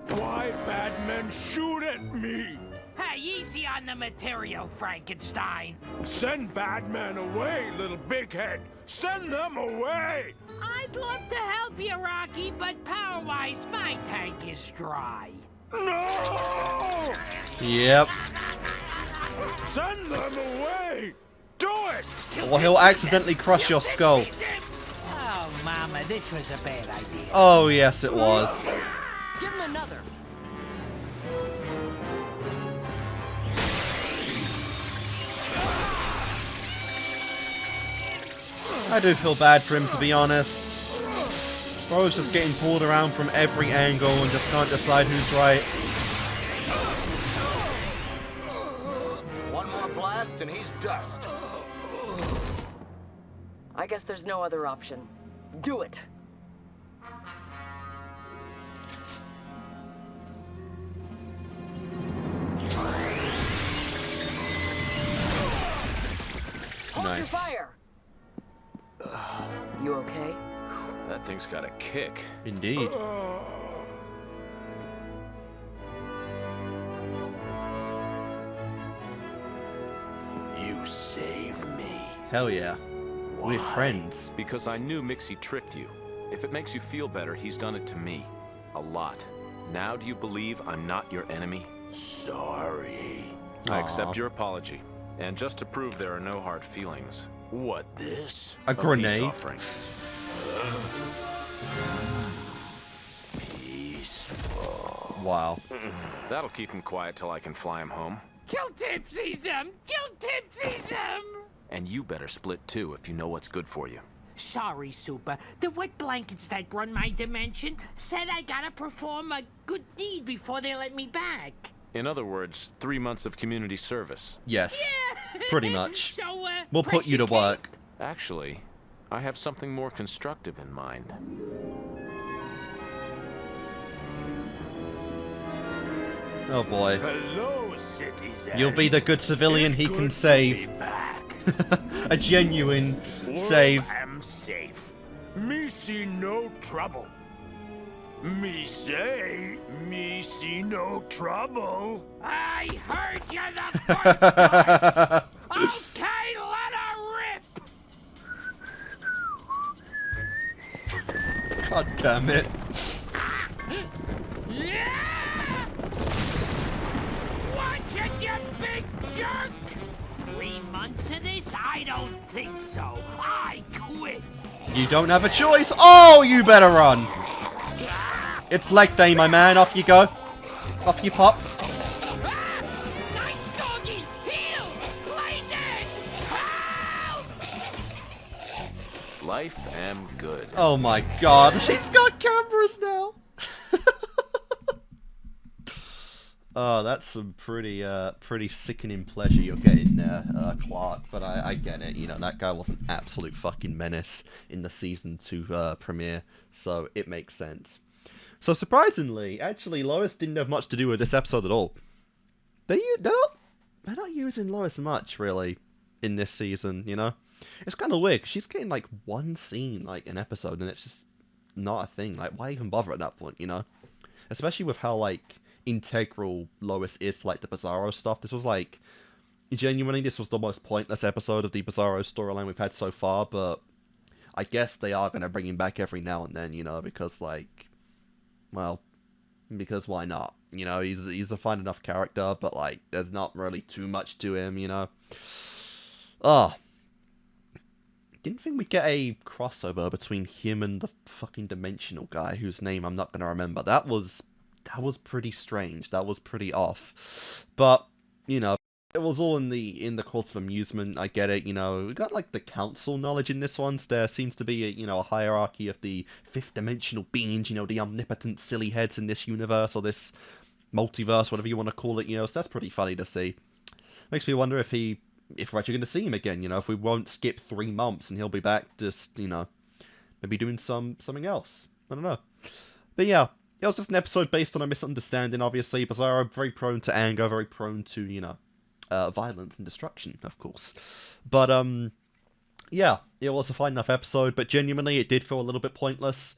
Why bad men shoot at me? Hey, easy on the material, Frankenstein. Send bad men away, little big head. Send them away. I'd love to help you, Rocky, but power-wise, my tank is dry. No! Yep. Send them away. Do it. Or he'll accidentally crush your skull. Oh, Mama, this was a bad idea. Oh, yes, it was. Give him another. I do feel bad for him, to be honest. Bro's just getting pulled around from every angle and just can't decide who's right. One more blast and he's dust. I guess there's no other option. Do it. Hold your Nice. fire. You okay? That thing's got a kick. Indeed. You save me. Hell yeah. We're friends. Because I knew Mixie tricked you. If it makes you feel better, he's done it to me. A lot. Now do you believe I'm not your enemy? Sorry. I accept your apology. And just to prove there are no hard feelings. What this? A grenade. Offering. Peaceful. Wow. That'll keep him quiet till I can fly him home. Kill Tipsy's him! Kill Tipsy's him! And you better split too if you know what's good for you. Sorry, Super. The wet blankets that run my dimension said I gotta perform a good deed before they let me back. In other words, 3 months of community service. Yes. Pretty much. So, We'll put you to work. Actually, I have something more constructive in mind. Oh boy. Hello, citizens. You'll be the good civilian he can save. A genuine save. am safe. Me see no trouble. Me say, me see no trouble. I heard you the first time! Okay, let her rip! God damn it. Yeah! Watch it, you big jerk! 3 months of this? I don't think so. I quit. You don't have a choice. Oh, you better run. It's leg day, my man. Off you go. Off you pop. Nice doggy! Heel! Play dead! Help! Life am good. Oh my god. She's got cameras now. Oh, that's some pretty sickening pleasure you're getting there, Clark. But I get it. You know, that guy was an absolute fucking menace in the season 2 premiere, so it makes sense. So surprisingly, actually, Lois didn't have much to do with this episode at all. They're not using Lois much, really, in this season. You know, it's kind of weird. 'Cause she's getting like one scene, like an episode, and it's just not a thing. Like, why even bother at that point? You know, especially with how like integral Lois is to like the Bizarro stuff. This was like, genuinely, this was the most pointless episode of the Bizarro storyline we've had so far, but I guess they are going to bring him back every now and then, you know, because like, well, because why not? You know, he's a fine enough character, but like, there's not really too much to him, you know. Didn't think we'd get a crossover between him and the fucking dimensional guy whose name I'm not going to remember. That was pretty strange. That was pretty off. But, you know, it was all in the course of amusement. I get it, you know. We got like the council knowledge in this one. So there seems to be a hierarchy of the fifth dimensional beings, you know, the omnipotent silly heads in this universe or this multiverse, whatever you want to call it, you know. So that's pretty funny to see. Makes me wonder if we're actually going to see him again, you know, if we won't skip 3 months and he'll be back just, you know, maybe doing something else. I don't know. But yeah, it was just an episode based on a misunderstanding, obviously. Bizarro, very prone to anger, very prone to, you know, violence and destruction, of course. But, yeah, it was a fine enough episode, but genuinely, it did feel a little bit pointless.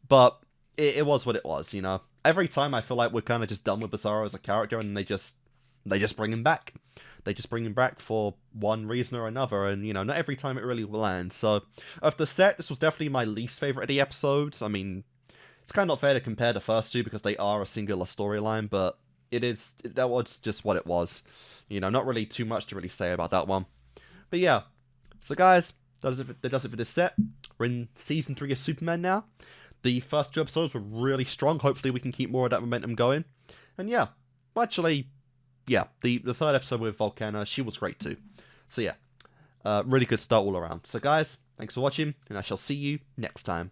But it was what it was, you know. Every time I feel like we're kind of just done with Bizarro as a character, and they just bring him back. They just bring him back for one reason or another, and, you know, not every time it really lands. So, of the set, this was definitely my least favourite of the episodes. I mean, it's kind of not fair to compare the first two because they are a singular storyline, but that was just what it was. You know, not really too much to really say about that one. But yeah, so guys, that does it for this set. We're in Season 3 of Superman now. The first 2 episodes were really strong. Hopefully we can keep more of that momentum going. And yeah, well, actually, yeah, the third episode with Volcana, she was great too. So yeah, really good start all around. So guys, thanks for watching, and I shall see you next time.